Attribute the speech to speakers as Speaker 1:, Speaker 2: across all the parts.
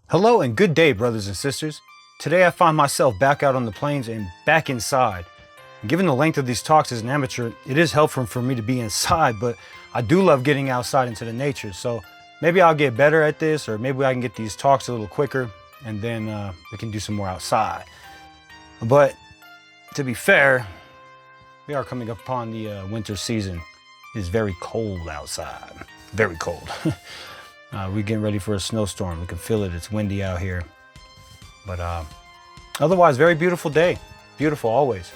Speaker 1: Hello and good day, brothers and sisters. Today I find myself back out on the plains and back inside. Given the length of these talks as an amateur, it is helpful for me to be inside, but I do love getting outside into the nature. So maybe I'll get better at this, or maybe I can get these talks a little quicker, and then we can do some more outside. But to be fair, we are coming upon the winter season. It is very cold outside, very cold. We're getting ready for a snowstorm. We can feel it. It's windy out here. But otherwise, very beautiful day. Beautiful always.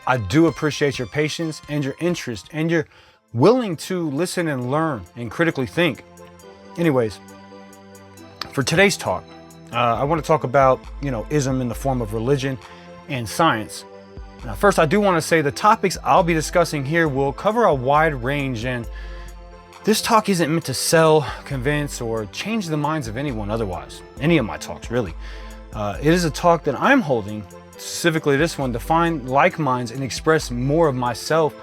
Speaker 1: I do appreciate your patience and your interest, and you're willing to listen and learn and critically think. Anyways, for today's talk, I want to talk about, ism in the form of religion and science. Now, first, I do want to say the topics I'll be discussing here will cover a wide range, and this talk isn't meant to sell, convince, or change the minds of anyone otherwise. Any of my talks, really. It is a talk that I'm holding, specifically this one, to find like minds and express more of myself,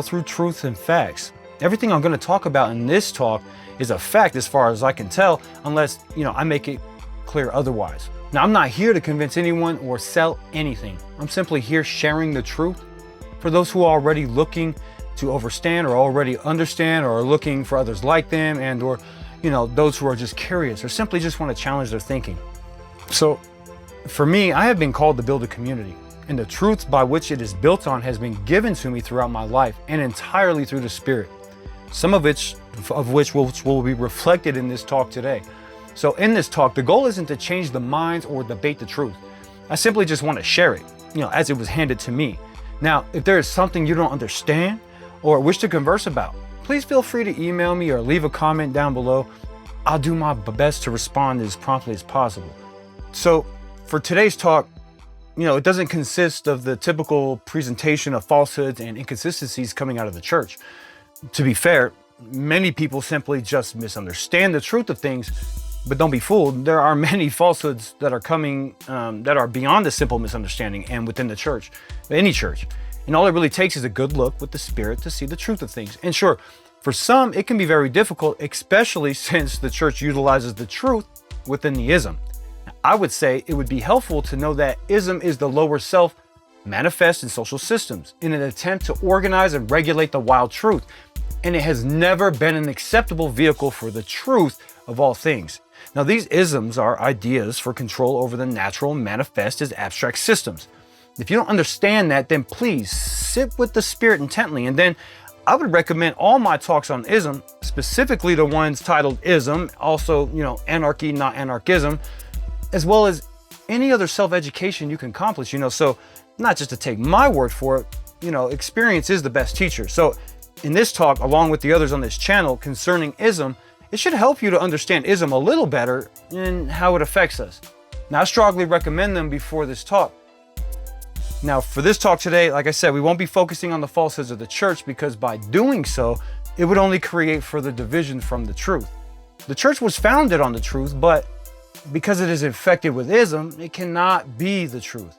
Speaker 1: through truth and facts. Everything I'm going to talk about in this talk is a fact as far as I can tell, unless, I make it clear otherwise. Now, I'm not here to convince anyone or sell anything. I'm simply here sharing the truth for those who are already looking to overstand or already understand, or are looking for others like them, and or, those who are just curious or simply just want to challenge their thinking. So, for me, I have been called to build a community, and the truth by which it is built on has been given to me throughout my life and entirely through the Spirit, some of which will be reflected in this talk today. So in this talk, the goal isn't to change the minds or debate the truth. I simply just want to share it, as it was handed to me. Now, if there is something you don't understand or wish to converse about, please feel free to email me or leave a comment down below. I'll do my best to respond as promptly as possible. So, for today's talk, it doesn't consist of the typical presentation of falsehoods and inconsistencies coming out of the church. To be fair, many people simply just misunderstand the truth of things, but don't be fooled. There are many falsehoods that are coming, that are beyond a simple misunderstanding and within the church, any church. And all it really takes is a good look with the Spirit to see the truth of things. And sure, for some, it can be very difficult, especially since the church utilizes the truth within the ism. I would say it would be helpful to know that ism is the lower self manifest in social systems in an attempt to organize and regulate the wild truth, and it has never been an acceptable vehicle for the truth of all things. Now, these isms are ideas for control over the natural manifest as abstract systems. If you don't understand that, then please sit with the Spirit intently, and then I would recommend all my talks on ism, specifically the ones titled Ism, also, Anarchy, Not Anarchism, as well as any other self-education you can accomplish, so not just to take my word for it, experience is the best teacher. So in this talk, along with the others on this channel concerning ism, it should help you to understand ism a little better and how it affects us. Now, I strongly recommend them before this talk. Now, for this talk today, like I said, we won't be focusing on the falsehoods of the church, because by doing so, it would only create further division from the truth. The church was founded on the truth, but because it is infected with ism, it cannot be the truth.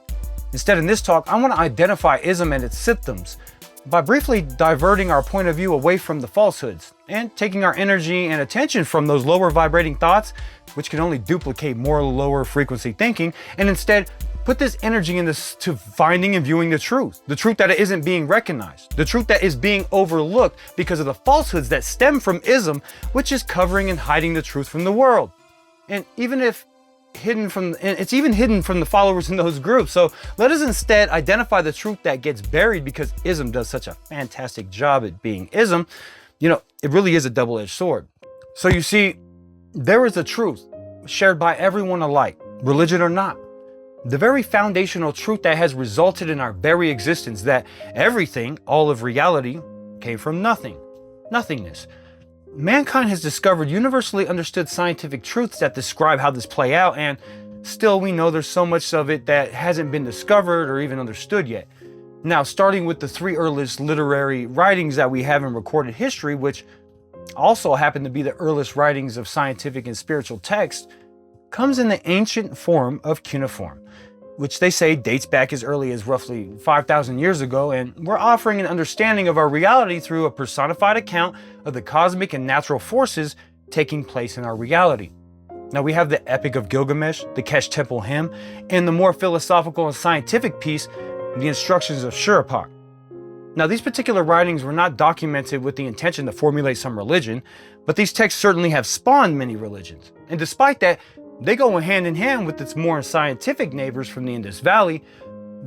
Speaker 1: Instead, in this talk, I want to identify ism and its symptoms by briefly diverting our point of view away from the falsehoods and taking our energy and attention from those lower vibrating thoughts, which can only duplicate more lower frequency thinking, and instead put this energy to finding and viewing the truth that isn't being recognized, the truth that is being overlooked because of the falsehoods that stem from ism, which is covering and hiding the truth from the world. And it's even hidden from the followers in those groups. So let us instead identify the truth that gets buried, because ism does such a fantastic job at being ism. It really is a double-edged sword. So you see, there is a truth shared by everyone alike, religion or not. The very foundational truth that has resulted in our very existence, that everything, all of reality, came from nothing, nothingness. mankind has discovered universally understood scientific truths that describe how this play out, and still we know there's so much of it that hasn't been discovered or even understood yet. Now, starting with the three earliest literary writings that we have in recorded history, which also happen to be the earliest writings of scientific and spiritual text, comes in the ancient form of cuneiform, which they say dates back as early as roughly 5,000 years ago, and we're offering an understanding of our reality through a personified account of the cosmic and natural forces taking place in our reality. Now, we have the Epic of Gilgamesh, the Kesh Temple Hymn, and the more philosophical and scientific piece, the Instructions of Shuruppak. Now, these particular writings were not documented with the intention to formulate some religion, but these texts certainly have spawned many religions. And despite that, they go hand in hand with its more scientific neighbors from the Indus Valley,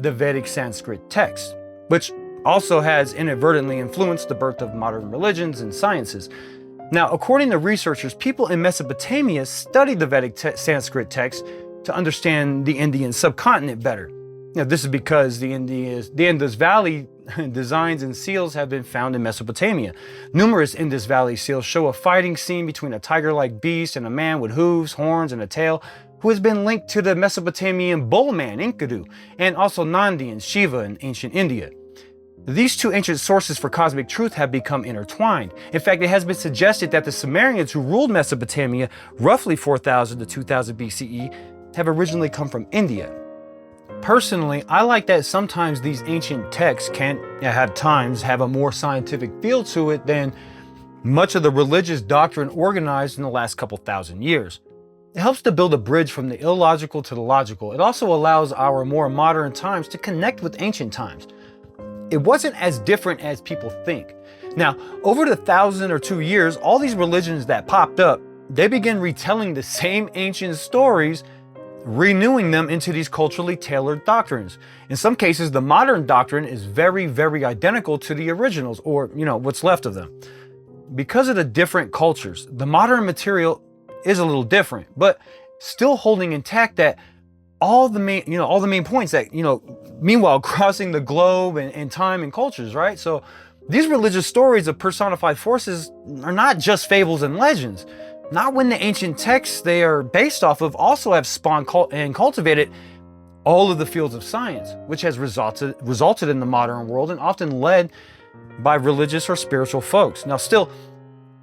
Speaker 1: the Vedic Sanskrit text, which also has inadvertently influenced the birth of modern religions and sciences. Now, according to researchers, people in Mesopotamia studied the Vedic Sanskrit text to understand the Indian subcontinent better. Now, this is because the Indus Valley designs and seals have been found in Mesopotamia. Numerous Indus Valley seals show a fighting scene between a tiger-like beast and a man with hooves, horns, and a tail, who has been linked to the Mesopotamian bull man, Enkidu, and also Nandi and Shiva in ancient India. These two ancient sources for cosmic truth have become intertwined. In fact, it has been suggested that the Sumerians who ruled Mesopotamia roughly 4000 to 2000 BCE have originally come from India. Personally, I like that sometimes these ancient texts can at times have a more scientific feel to it than much of the religious doctrine organized in the last couple thousand years. It helps to build a bridge from the illogical to the logical. It also allows our more modern times to connect with ancient times. It wasn't as different as people think. Now, over the 1,000 or 2 years, all these religions that popped up, they began retelling the same ancient stories, renewing them into these culturally tailored doctrines. In some cases, the modern doctrine is very, very identical to the originals, or, what's left of them. Because of the different cultures, the modern material is a little different, but still holding intact that all the main points that, meanwhile crossing the globe and time and cultures, right? So these religious stories of personified forces are not just fables and legends. Not when the ancient texts they are based off of also have spawned and cultivated all of the fields of science, which has resulted in the modern world and often led by religious or spiritual folks. Now, still,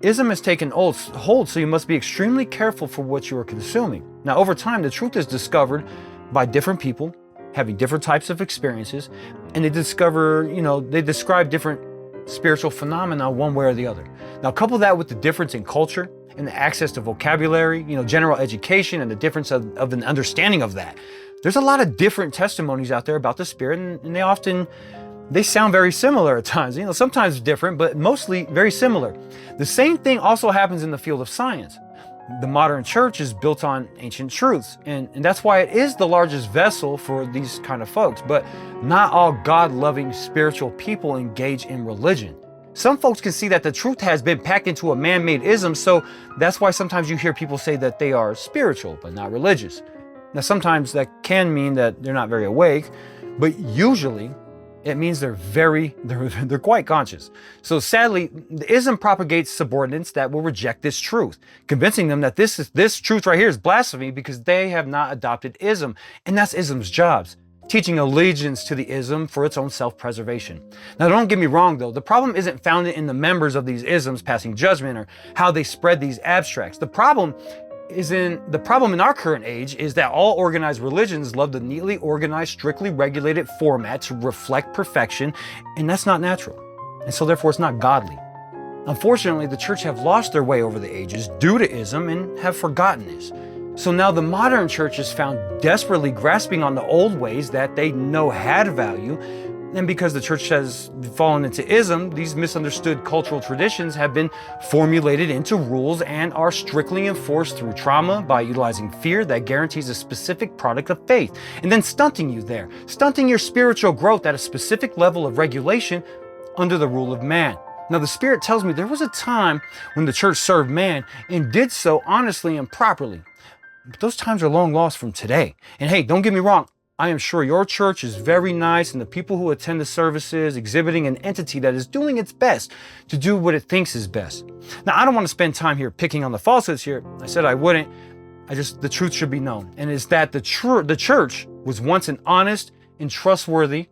Speaker 1: ism has taken hold, so you must be extremely careful for what you are consuming. Now, over time, the truth is discovered by different people having different types of experiences, and they describe different spiritual phenomena one way or the other. Now, couple that with the difference in culture and the access to vocabulary, general education, and the difference of an understanding of that. There's a lot of different testimonies out there about the spirit, and they sound very similar at times. Sometimes different, but mostly very similar. The same thing also happens in the field of science. The modern church is built on ancient truths, and that's why it is the largest vessel for these kind of folks. But not all God-loving spiritual people engage in religion. Some folks can see that the truth has been packed into a man-made ism, so that's why sometimes you hear people say that they are spiritual but not religious. Now, sometimes that can mean that they're not very awake, but usually it means they're quite conscious. So sadly, the ism propagates subordinates that will reject this truth, convincing them that this truth right here is blasphemy because they have not adopted ism, and that's ism's jobs. Teaching allegiance to the ism for its own self-preservation. Now, don't get me wrong though, the problem isn't founded in the members of these isms passing judgment or how they spread these abstracts. The problem in our current age is that all organized religions love the neatly organized, strictly regulated format to reflect perfection, and that's not natural. And so therefore it's not godly. Unfortunately, the church have lost their way over the ages due to ism and have forgotten this. So now the modern church is found desperately grasping on the old ways that they know had value. And because the church has fallen into ism, these misunderstood cultural traditions have been formulated into rules and are strictly enforced through trauma by utilizing fear that guarantees a specific product of faith, and then stunting your spiritual growth at a specific level of regulation under the rule of man. Now, the Spirit tells me there was a time when the church served man and did so honestly and properly. But those times are long lost from today. And hey, don't get me wrong, I am sure your church is very nice and the people who attend the services exhibiting an entity that is doing its best to do what it thinks is best. Now, I don't want to spend time here picking on the falsehoods here. I said I wouldn't. The truth should be known. And it's that the church was once an honest and trustworthy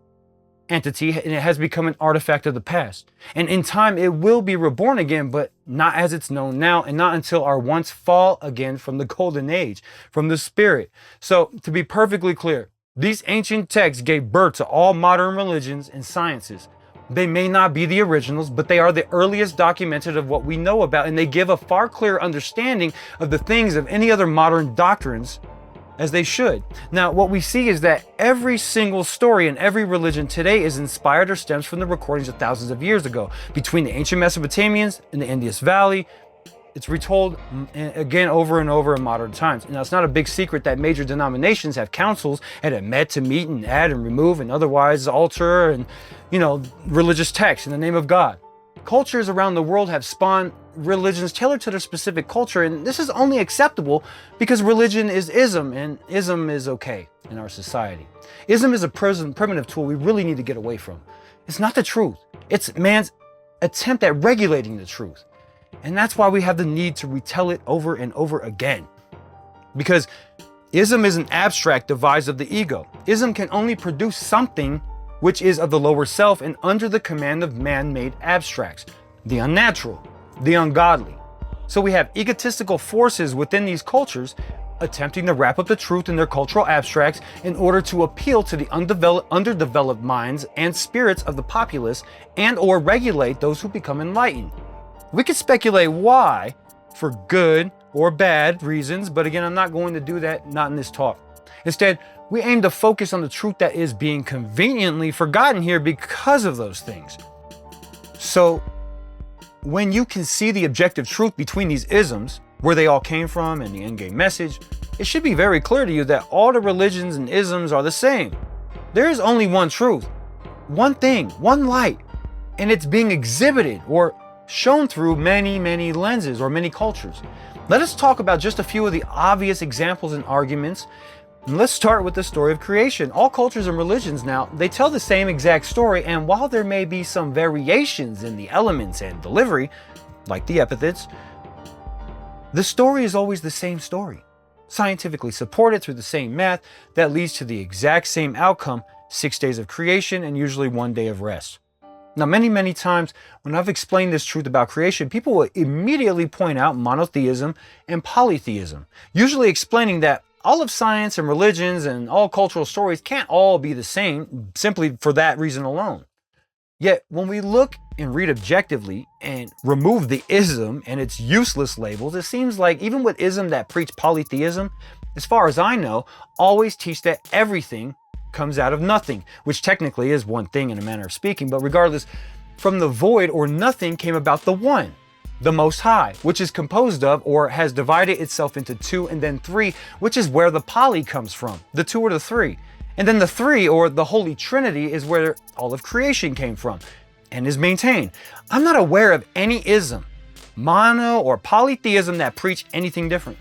Speaker 1: entity, and it has become an artifact of the past. And in time, it will be reborn again, but not as it's known now, and not until our once fall again from the golden age, from the Spirit. So, to be perfectly clear, these ancient texts gave birth to all modern religions and sciences. They may not be the originals, but they are the earliest documented of what we know about, and they give a far clearer understanding of the things of any other modern doctrines, as they should. Now, what we see is that every single story in every religion today is inspired or stems from the recordings of thousands of years ago, between the ancient Mesopotamians and the Indus Valley. It's retold again over and over in modern times. Now, it's not a big secret that major denominations have councils and have met to meet and add and remove and otherwise alter and, religious texts in the name of God. Cultures around the world have spawned religions tailored to their specific culture, and this is only acceptable because religion is ism, and ism is okay in our society. Ism is a primitive tool we really need to get away from. It's not the truth. It's man's attempt at regulating the truth. And that's why we have the need to retell it over and over again. Because ism is an abstract device of the ego. Ism can only produce something which is of the lower self and under the command of man-made abstracts, the unnatural, the ungodly. So we have egotistical forces within these cultures attempting to wrap up the truth in their cultural abstracts in order to appeal to the underdeveloped minds and spirits of the populace and or regulate those who become enlightened. We could speculate why, for good or bad reasons, but again, I'm not going to do that, not in this talk. Instead, we aim to focus on the truth that is being conveniently forgotten here because of those things. So, when you can see the objective truth between these isms, where they all came from and the endgame message, it should be very clear to you that all the religions and isms are the same. There is only one truth, one thing, one light, and it's being exhibited or shown through many, many lenses or many cultures. Let us talk about just a few of the obvious examples and arguments. And let's start with the story of creation. All cultures and religions now, they tell the same exact story, and while there may be some variations in the elements and delivery, like the epithets, the story is always the same story, scientifically supported through the same math that leads to the exact same outcome, 6 days of creation and usually 1 day of rest. Now, many, many times when I've explained this truth about creation, people will immediately point out monotheism and polytheism, usually explaining that all of science and religions and all cultural stories can't all be the same simply for that reason alone. Yet, when we look and read objectively and remove the ism and its useless labels, it seems like even with ism that preach polytheism, as far as I know, always teach that everything comes out of nothing, which technically is one thing in a manner of speaking, but regardless, from the void or nothing came about the one, the Most High, which is composed of or has divided itself into two and then three, which is where the poly comes from, the two or the three. And then the three, or the Holy Trinity, is where all of creation came from and is maintained. I'm not aware of any ism, mono or polytheism that preach anything different.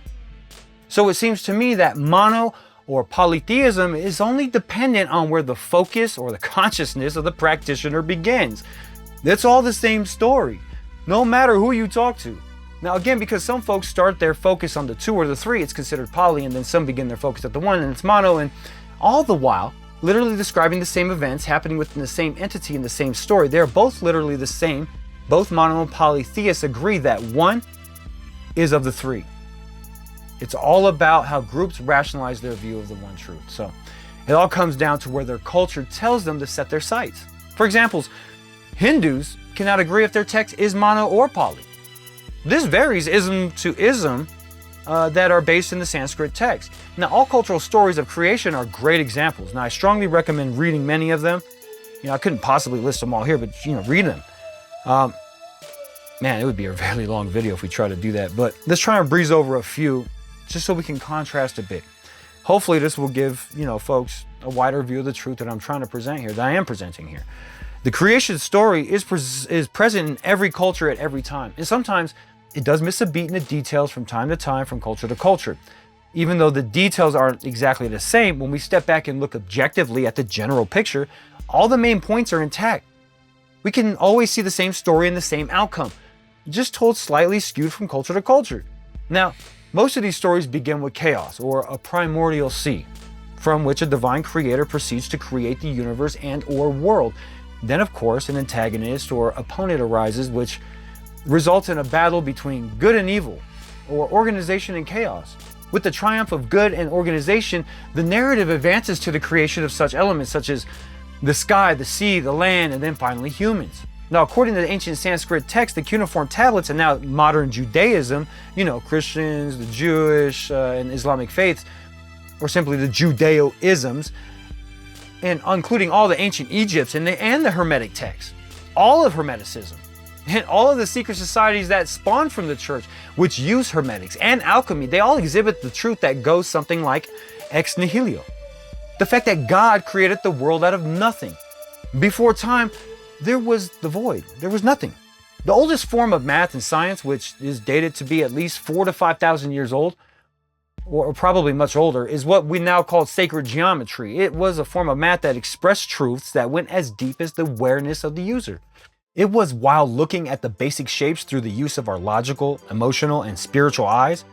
Speaker 1: So it seems to me that mono or polytheism is only dependent on where the focus or the consciousness of the practitioner begins. It's all the same story, no matter who you talk to. Now again, because some folks start their focus on the two or the three, it's considered poly, and then some begin their focus at the one and it's mono, and all the while literally describing the same events happening within the same entity in the same story. They're both literally the same. Both mono and polytheists agree that one is of the three. It's all about how groups rationalize their view of the one truth. So it all comes down to where their culture tells them to set their sights. For example, Hindus cannot agree if their text is mono or poly. This varies ism to ism that are based in the Sanskrit text. Now, all cultural stories of creation are great examples. Now, I strongly recommend reading many of them. I couldn't possibly list them all here, but read them. Man, it would be a very long video if we try to do that, but let's try and breeze over a few just so we can contrast a bit. Hopefully this will give, folks a wider view of the truth that I'm trying to present here, that I am presenting here. The creation story is present in every culture at every time. And sometimes it does miss a beat in the details from time to time, from culture to culture. Even though the details aren't exactly the same, when we step back and look objectively at the general picture, all the main points are intact. We can always see the same story and the same outcome, just told slightly skewed from culture to culture. Now, most of these stories begin with chaos, or a primordial sea, from which a divine creator proceeds to create the universe and or world. Then, of course, an antagonist or opponent arises, which results in a battle between good and evil, or organization and chaos. With the triumph of good and organization, the narrative advances to the creation of such elements such as the sky, the sea, the land, and then finally humans. Now, according to the ancient Sanskrit text, the cuneiform tablets, and now modern Judaism, Christians, the Jewish and Islamic faiths, or simply the Judeo-isms, and including all the ancient Egypts and the Hermetic texts, all of Hermeticism, and all of the secret societies that spawned from the church, which use Hermetics and alchemy, they all exhibit the truth that goes something like ex nihilo. The fact that God created the world out of nothing. Before time, there was the void. There was nothing. The oldest form of math and science, which is dated to be at least 4,000 to 5,000 years old, or probably much older, is what we now call sacred geometry. It was a form of math that expressed truths that went as deep as the awareness of the user. It was while looking at the basic shapes through the use of our logical, emotional, and spiritual eyes,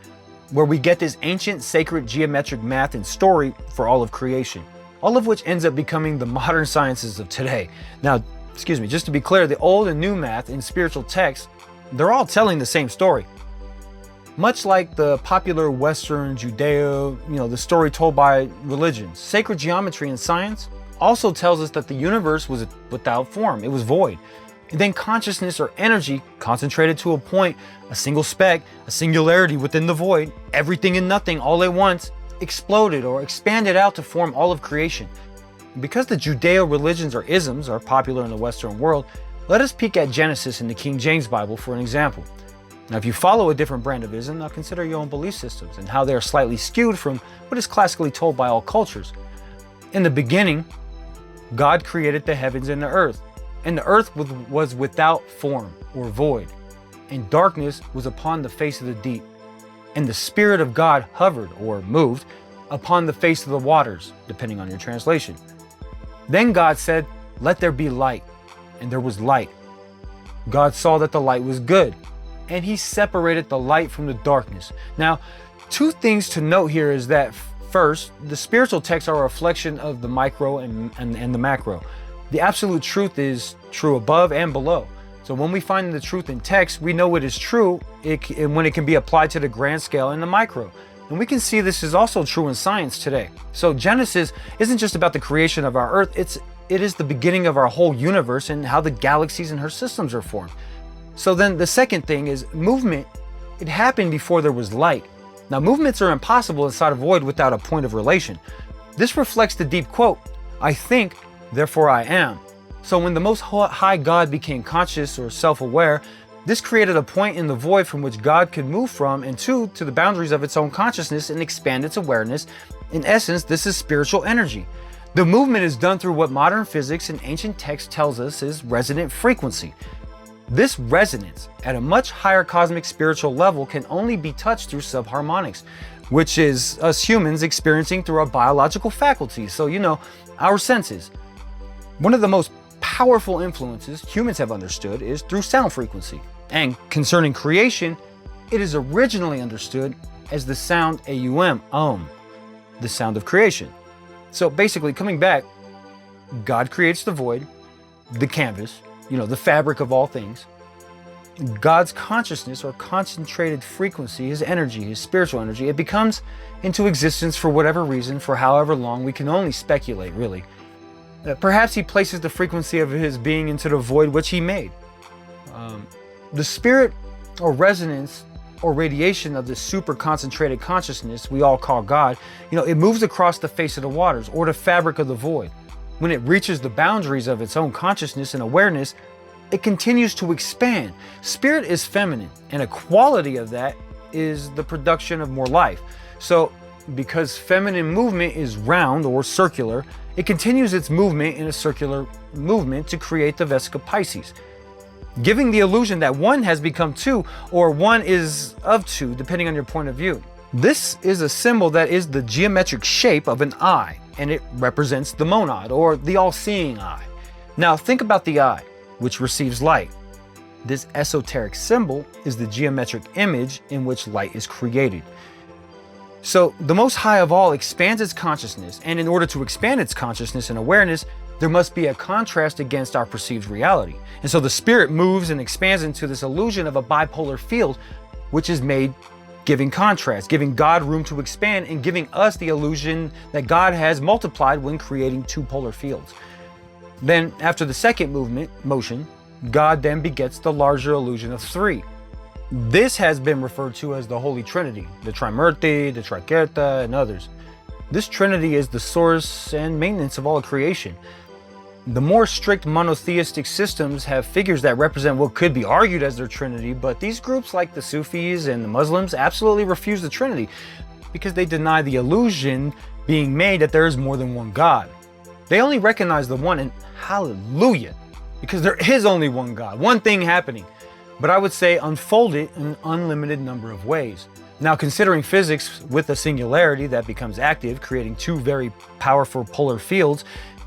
Speaker 1: where we get this ancient sacred geometric math and story for all of creation, all of which ends up becoming the modern sciences of today. Now, just to be clear, the old and new math and spiritual texts, they're all telling the same story. Much like the popular Western Judeo, the story told by religions, sacred geometry and science also tells us that the universe was without form, it was void. And then consciousness or energy concentrated to a point, a single speck, a singularity within the void, everything and nothing all at once, exploded or expanded out to form all of creation. Because the Judeo religions or isms are popular in the Western world, let us peek at Genesis in the King James Bible for an example. Now, if you follow a different brand of ism, now consider your own belief systems and how they are slightly skewed from what is classically told by all cultures. In the beginning, God created the heavens and the earth. And the earth was without form or void, and darkness was upon the face of the deep. And the Spirit of God hovered or moved upon the face of the waters, depending on your translation. Then God said, "Let there be light," and there was light. God saw that the light was good, and he separated the light from the darkness. Now, two things to note here is that first, the spiritual texts are a reflection of the micro and the macro. The absolute truth is true above and below. So when we find the truth in text, we know it is true when it can be applied to the grand scale and the micro. And we can see this is also true in science today. So Genesis isn't just about the creation of our earth, it is the beginning of our whole universe and how the galaxies and her systems are formed. So then the second thing is movement. It happened before there was light. Now movements are impossible inside a void without a point of relation. This reflects the deep quote, "I think, therefore I am." So when the Most High God became conscious or self-aware, this created a point in the void from which God could move from and to the boundaries of its own consciousness and expand its awareness. In essence, this is spiritual energy. The movement is done through what modern physics and ancient text tells us is resonant frequency. This resonance at a much higher cosmic spiritual level can only be touched through subharmonics, which is us humans experiencing through our biological faculties. So, our senses. One of the most powerful influences humans have understood is through sound frequency. And concerning creation, it is originally understood as the sound AUM, the sound of creation. So basically, coming back, God creates the void, the canvas, the fabric of all things. God's consciousness or concentrated frequency, his energy, his spiritual energy, it becomes into existence for whatever reason, for however long. We can only speculate, really. Perhaps he places the frequency of his being into the void which he made. The spirit or resonance or radiation of the super concentrated consciousness we all call God, it moves across the face of the waters or the fabric of the void. When it reaches the boundaries of its own consciousness and awareness, it continues to expand. Spirit is feminine, and a quality of that is the production of more life. So because feminine movement is round or circular, it continues its movement in a circular movement to create the Vesica Pisces, giving the illusion that one has become two or one is of two, depending on your point of view. This is a symbol that is the geometric shape of an eye, and it represents the monad, or the all-seeing eye. Now think about the eye, which receives light. This esoteric symbol is the geometric image in which light is created. So the Most High of all expands its consciousness, and in order to expand its consciousness and awareness, there must be a contrast against our perceived reality. And so the spirit moves and expands into this illusion of a bipolar field, which is made giving contrast, giving God room to expand, and giving us the illusion that God has multiplied when creating two polar fields. Then after the second motion, God then begets the larger illusion of three. This has been referred to as the Holy Trinity, the Trimurti, the Trikerta, and others. This Trinity is the source and maintenance of all creation. The more strict monotheistic systems have figures that represent what could be argued as their Trinity, but these groups like the Sufis and the Muslims absolutely refuse the Trinity because they deny the illusion being made that there is more than one God. They only recognize the one, and hallelujah, because there is only one God, one thing happening. But I would say unfold it in an unlimited number of ways. Now, considering physics with a singularity that becomes active, creating two very powerful polar fields,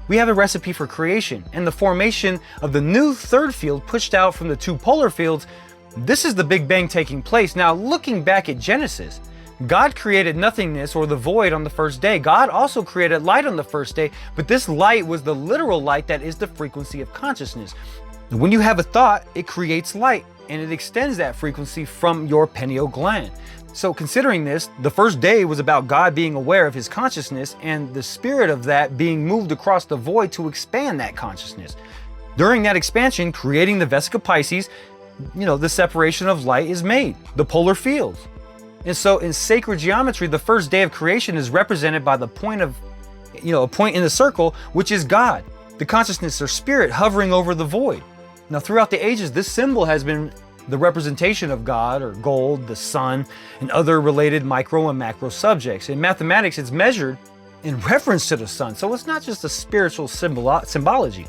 Speaker 1: we have a recipe for creation and the formation of the new third field pushed out from the two polar fields. This is the Big Bang taking place. Now, looking back at Genesis, God created nothingness or the void on the first day. God also created light on the first day, but this light was the literal light that is the frequency of consciousness. When you have a thought, it creates light, and it extends that frequency from your pineal gland. So considering this, the first day was about God being aware of his consciousness and the spirit of that being moved across the void to expand that consciousness. During that expansion, creating the Vesica Pisces, the separation of light is made, the polar fields. And so in sacred geometry, the first day of creation is represented by the point of, a point in the circle, which is God, the consciousness or spirit hovering over the void. Now, throughout the ages, this symbol has been the representation of God or gold, the sun, and other related micro and macro subjects. In mathematics, it's measured in reference to the sun, so it's not just a spiritual symbology.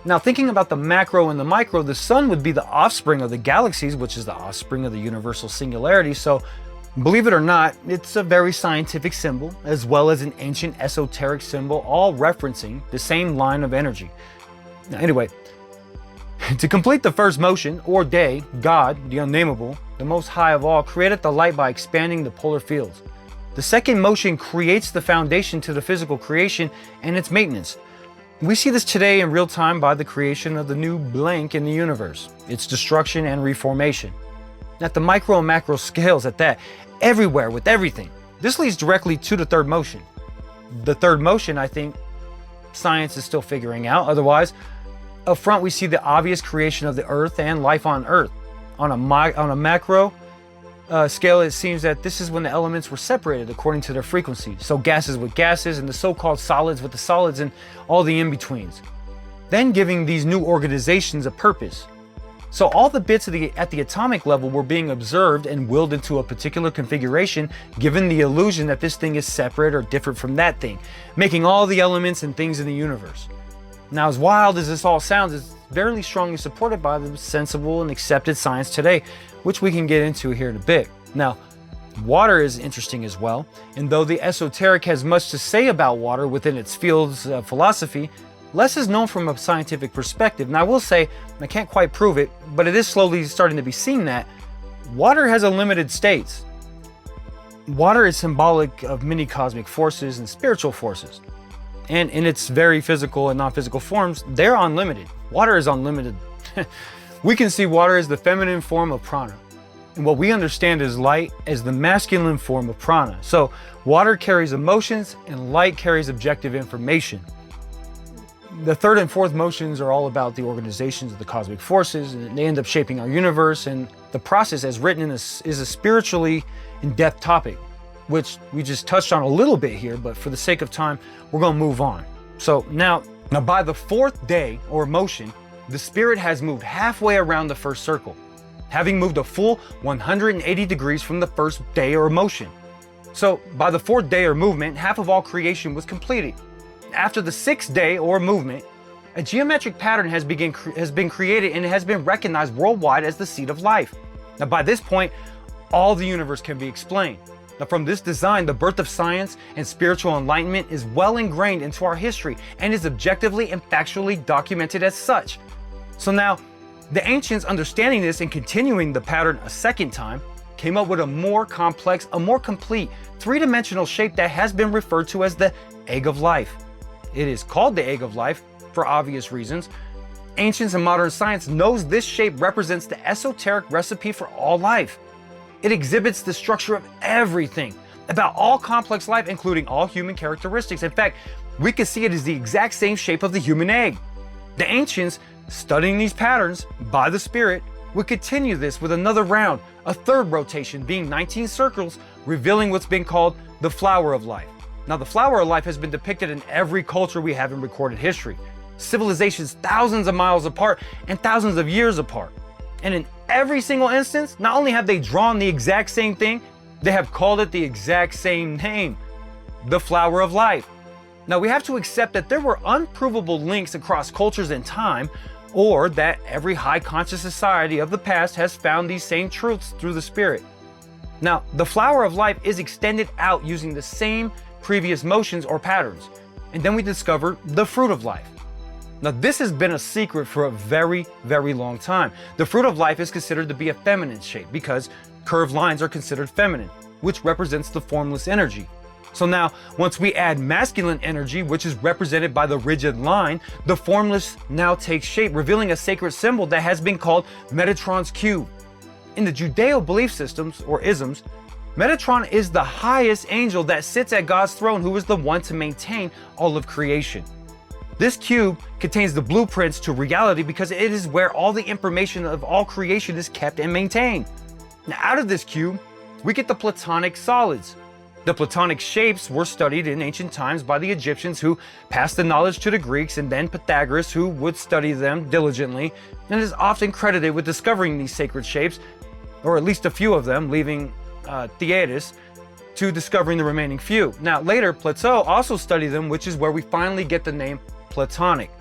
Speaker 1: Now, thinking about the macro and the micro, the sun would be the offspring of the galaxies, which is the offspring of the universal singularity. So, believe it or not, it's a very scientific symbol, as well as an ancient esoteric symbol, all referencing the same line of energy. Now, anyway, to complete the first motion, or day, God, the unnameable, the Most High of all, created the light by expanding the polar fields. The second motion creates the foundation to the physical creation and its maintenance. We see this today in real time by the creation of the new blank in the universe, its destruction and reformation. At the micro and macro scales at that, everywhere with everything. This leads directly to the third motion. The third motion, I think, science is still figuring out. Otherwise, up front, we see the obvious creation of the earth and life on earth. On a macro scale, it seems that this is when the elements were separated according to their frequency. So gases with gases and the so-called solids with the solids and all the in-betweens. Then giving these new organizations a purpose. So all the bits at the atomic level were being observed and willed into a particular configuration, given the illusion that this thing is separate or different from that thing, making all the elements and things in the universe. Now, as wild as this all sounds, it's very strongly supported by the sensible and accepted science today, which we can get into here in a bit. Now, water is interesting as well, and though the esoteric has much to say about water within its fields of philosophy, less is known from a scientific perspective. And I will say, I can't quite prove it, but it is slowly starting to be seen that water has unlimited states. Water is symbolic of many cosmic forces and spiritual forces. And in its very physical and non-physical forms, they're unlimited. Water is unlimited. We can see water as the feminine form of prana. And what we understand as light as the masculine form of prana. So water carries emotions and light carries objective information. The third and fourth motions are all about the organizations of the cosmic forces, and they end up shaping our universe. And the process, as written in this, is a spiritually in-depth topic, which we just touched on a little bit here, but for the sake of time, we're going to move on. So now by the fourth day or motion, the spirit has moved halfway around the first circle, having moved a full 180 degrees from the first day or motion. So by the fourth day or movement, half of all creation was completed. After the sixth day or movement, a geometric pattern has been created, and it has been recognized worldwide as the seed of life. Now by this point, all the universe can be explained. Now, from this design, the birth of science and spiritual enlightenment is well ingrained into our history and is objectively and factually documented as such. So now, the ancients, understanding this and continuing the pattern a second time, came up with a more complex, a more complete, three-dimensional shape that has been referred to as the egg of life. It is called the egg of life for obvious reasons. Ancients and modern science knows this shape represents the esoteric recipe for all life. It exhibits the structure of everything about all complex life, including all human characteristics. In fact, we can see it as the exact same shape of the human egg. The ancients, studying these patterns by the Spirit, would continue this with another round, a third rotation being 19 circles, revealing what's been called the flower of life. Now, the flower of life has been depicted in every culture we have in recorded history. Civilizations thousands of miles apart and thousands of years apart. And in every single instance, not only have they drawn the exact same thing, they have called it the exact same name, the flower of life. Now, we have to accept that there were unprovable links across cultures and time, or that every high conscious society of the past has found these same truths through the Spirit. Now, the flower of life is extended out using the same previous motions or patterns. And then we discover the fruit of life. Now, this has been a secret for a very, very long time. The fruit of life is considered to be a feminine shape because curved lines are considered feminine, which represents the formless energy. So now, once we add masculine energy, which is represented by the rigid line, the formless now takes shape, revealing a sacred symbol that has been called Metatron's cube. In the Judeo belief systems, or isms, Metatron is the highest angel that sits at God's throne, who is the one to maintain all of creation. This cube contains the blueprints to reality because it is where all the information of all creation is kept and maintained. Now, out of this cube, we get the Platonic solids. The Platonic shapes were studied in ancient times by the Egyptians, who passed the knowledge to the Greeks, and then Pythagoras, who would study them diligently, and is often credited with discovering these sacred shapes, or at least a few of them, leaving Theaetetus to discovering the remaining few. Now, later, Plato also studied them, which is where we finally get the name Platonic.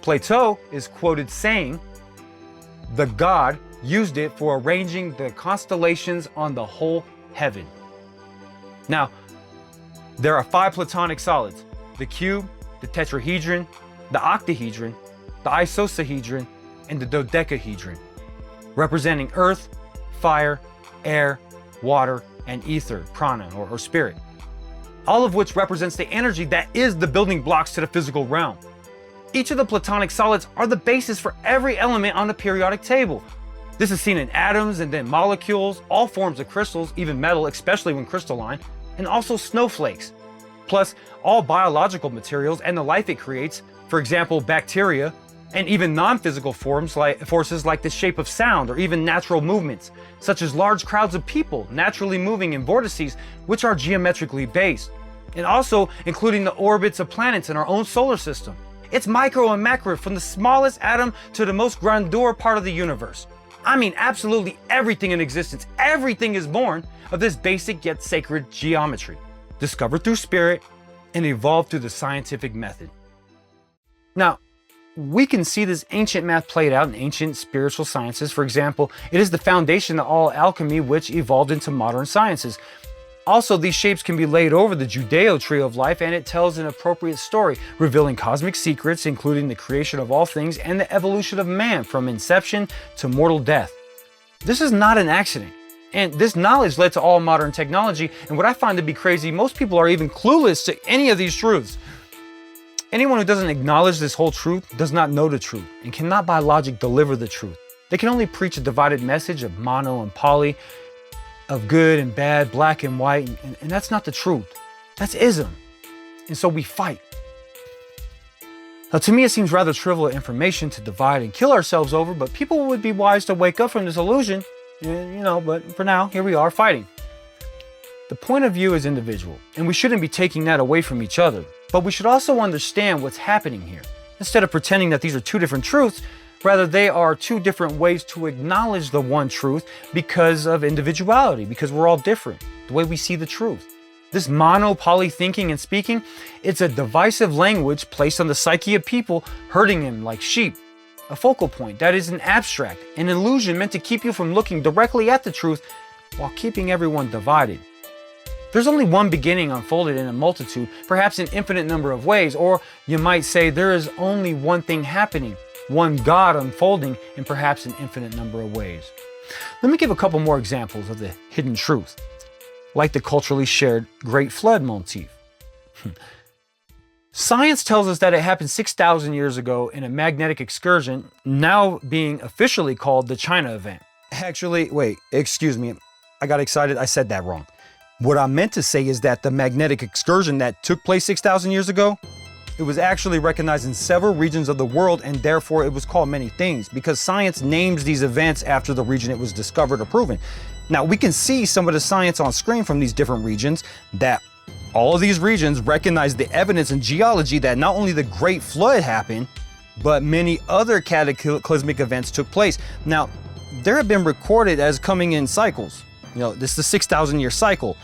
Speaker 1: Plato is quoted saying, "The god used it for arranging the constellations on the whole heaven." Now, there are 5 Platonic solids: the cube, the tetrahedron, the octahedron, the isosahedron, and the dodecahedron, representing earth, fire, air, water, and ether, prana, or spirit. All of which represents the energy that is the building blocks to the physical realm. Each of the Platonic solids are the basis for every element on the periodic table. This is seen in atoms and then molecules, all forms of crystals, even metal, especially when crystalline, and also snowflakes. Plus, all biological materials and the life it creates, for example, bacteria, and even non-physical forces like the shape of sound or even natural movements, such as large crowds of people naturally moving in vortices, which are geometrically based, and also including the orbits of planets in our own solar system. It's micro and macro, from the smallest atom to the most grandeur part of the universe. I mean, absolutely everything in existence, everything is born of this basic yet sacred geometry, discovered through spirit and evolved through the scientific method. Now, we can see this ancient math played out in ancient spiritual sciences. For example, it is the foundation of all alchemy, which evolved into modern sciences. Also, these shapes can be laid over the Judeo tree of life, and it tells an appropriate story, revealing cosmic secrets, including the creation of all things and the evolution of man from inception to mortal death. This is not an accident, and this knowledge led to all modern technology. And what I find to be crazy, most people are even clueless to any of these truths. Anyone who doesn't acknowledge this whole truth does not know the truth and cannot by logic deliver the truth. They can only preach a divided message of mono and poly, of good and bad, black and white, and that's not the truth. That's ism. And so we fight. Now, to me, it seems rather trivial information to divide and kill ourselves over, but people would be wise to wake up from this illusion, but for now, here we are fighting. The point of view is individual, and we shouldn't be taking that away from each other. But we should also understand what's happening here. Instead of pretending that these are 2 different truths, rather they are 2 different ways to acknowledge the one truth because of individuality, because we're all different, the way we see the truth. This mono-poly thinking and speaking, it's a divisive language placed on the psyche of people, hurting them like sheep. A focal point that is an abstract, an illusion meant to keep you from looking directly at the truth while keeping everyone divided. There's only one beginning unfolded in a multitude, perhaps an infinite number of ways, or you might say there is only one thing happening, one God unfolding in perhaps an infinite number of ways. Let me give a couple more examples of the hidden truth, like the culturally shared Great Flood motif. Science tells us that it happened 6,000 years ago in a magnetic excursion, now being officially called the China event. Actually, wait, excuse me, I got excited, I said that wrong. What I meant to say is that the magnetic excursion that took place 6,000 years ago, it was actually recognized in several regions of the world, and therefore it was called many things because science names these events after the region it was discovered or proven. Now we can see some of the science on screen from these different regions that all of these regions recognize the evidence in geology that not only the Great Flood happened, but many other cataclysmic events took place. Now, there have been recorded as coming in cycles. You know, this is the 6,000 year cycle.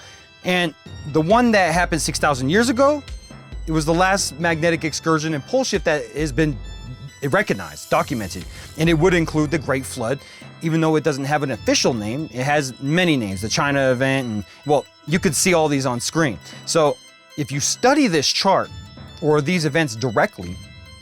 Speaker 1: And the one that happened 6,000 years ago, it was the last magnetic excursion and pole shift that has been recognized, documented. And it would include the Great Flood, even though it doesn't have an official name, it has many names, the China event, and well, you could see all these on screen. So if you study this chart or these events directly,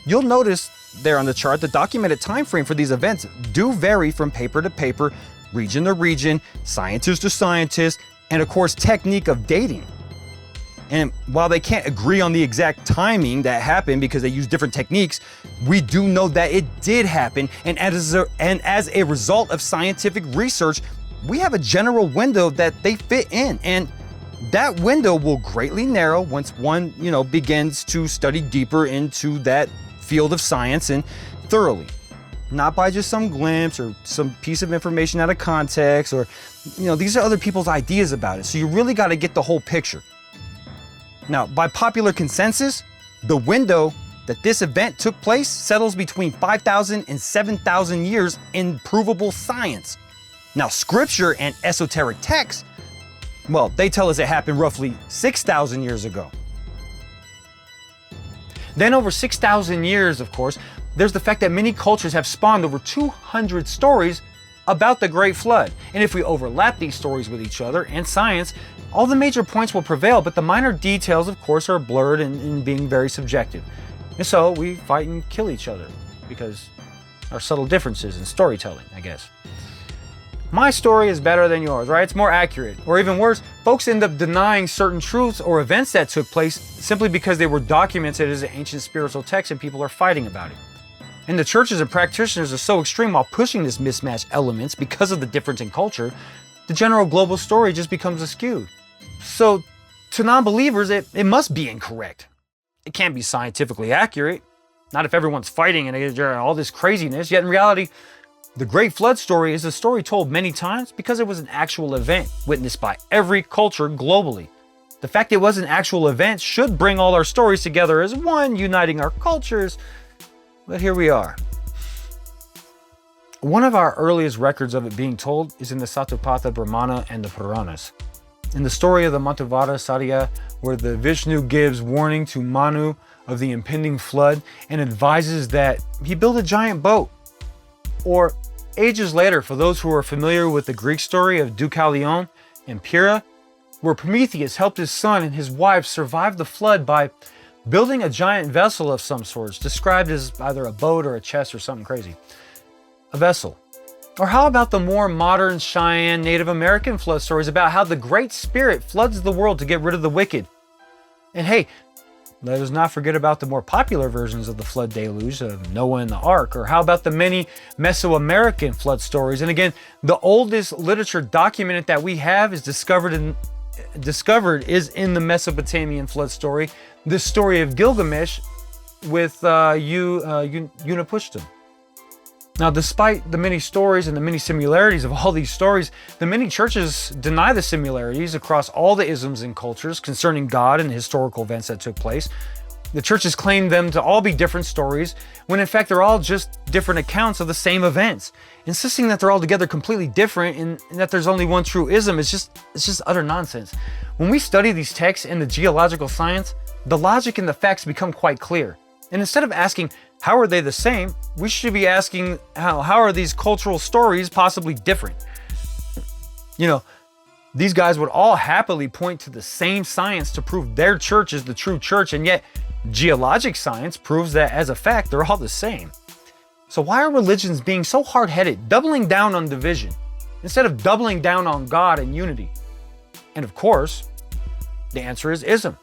Speaker 1: you'll notice there on the chart, the documented time frame for these events do vary from paper to paper, region to region, scientist to scientist, and of course, technique of dating. And while they can't agree on the exact timing that happened because they use different techniques, we do know that it did happen. And as a result of scientific research, we have a general window that they fit in. And that window will greatly narrow once one, begins to study deeper into that field of science and thoroughly. Not by just some glimpse or some piece of information out of context or, these are other people's ideas about it. So you really got to get the whole picture. Now, by popular consensus, the window that this event took place settles between 5,000 and 7,000 years in provable science. Now, scripture and esoteric texts, well, they tell us it happened roughly 6,000 years ago. Then over 6,000 years, of course, there's the fact that many cultures have spawned over 200 stories about the Great Flood. And if we overlap these stories with each other and science, all the major points will prevail, but the minor details, of course, are blurred and being very subjective. And so we fight and kill each other because our subtle differences in storytelling, I guess. My story is better than yours, right? It's more accurate. Or even worse, folks end up denying certain truths or events that took place simply because they were documented as an ancient spiritual text and people are fighting about it. And the churches and practitioners are so extreme while pushing this mismatched elements because of the difference in culture, the general global story just becomes skewed. So to non-believers, it must be incorrect. It can't be scientifically accurate. Not if everyone's fighting and there's all this craziness. Yet in reality, the Great Flood story is a story told many times because it was an actual event witnessed by every culture globally. The fact it was an actual event should bring all our stories together as one, uniting our cultures. But here we are. One of our earliest records of it being told is in the Satapatha Brahmana and the Puranas. In the story of the Mantavada Satya, where the Vishnu gives warning to Manu of the impending flood and advises that he build a giant boat. Or ages later, for those who are familiar with the Greek story of Deucalion and Pyrrha, where Prometheus helped his son and his wife survive the flood by building a giant vessel of some sorts, described as either a boat or a chest or something crazy. A vessel. Or how about the more modern Cheyenne Native American flood stories about how the Great Spirit floods the world to get rid of the wicked? And hey, let us not forget about the more popular versions of the flood deluge of Noah and the Ark. Or how about the many Mesoamerican flood stories? And again, the oldest literature documented that we have is discovered in the Mesopotamian flood story, the story of Gilgamesh with Unapushtim. Now, despite the many stories and the many similarities of all these stories, the many churches deny the similarities across all the isms and cultures concerning God and the historical events that took place. The churches claim them to all be different stories, when in fact they're all just different accounts of the same events. Insisting that they're all together completely different and that there's only one true ism is just utter nonsense. When we study these texts in the geological science, the logic and the facts become quite clear. And instead of asking, how are they the same? We should be asking, how are these cultural stories possibly different? These guys would all happily point to the same science to prove their church is the true church, and yet geologic science proves that as a fact, they're all the same. So why are religions being so hard-headed, doubling down on division, instead of doubling down on God and unity? And of course, the answer is ISM.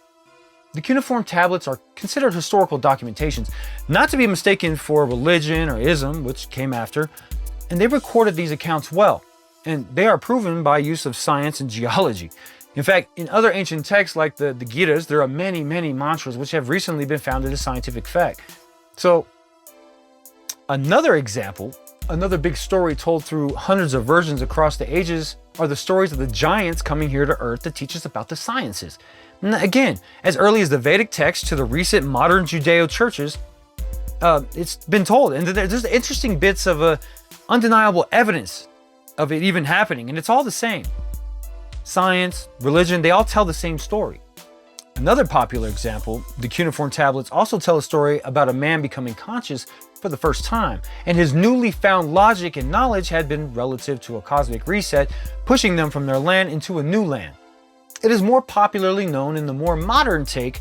Speaker 1: The cuneiform tablets are considered historical documentations, not to be mistaken for religion or ism, which came after, and they recorded these accounts well, and they are proven by use of science and geology. In fact, in other ancient texts like the Gita's, there are many, many mantras which have recently been founded as scientific fact. So, another example, another big story told through hundreds of versions across the ages are the stories of the giants coming here to Earth to teach us about the sciences. And again, as early as the Vedic text to the recent modern Judeo churches, it's been told. And there's interesting bits of undeniable evidence of it even happening. And it's all the same. Science, religion, they all tell the same story. Another popular example, the cuneiform tablets also tell a story about a man becoming conscious for the first time, and his newly found logic and knowledge had been relative to a cosmic reset, pushing them from their land into a new land. It is more popularly known in the more modern take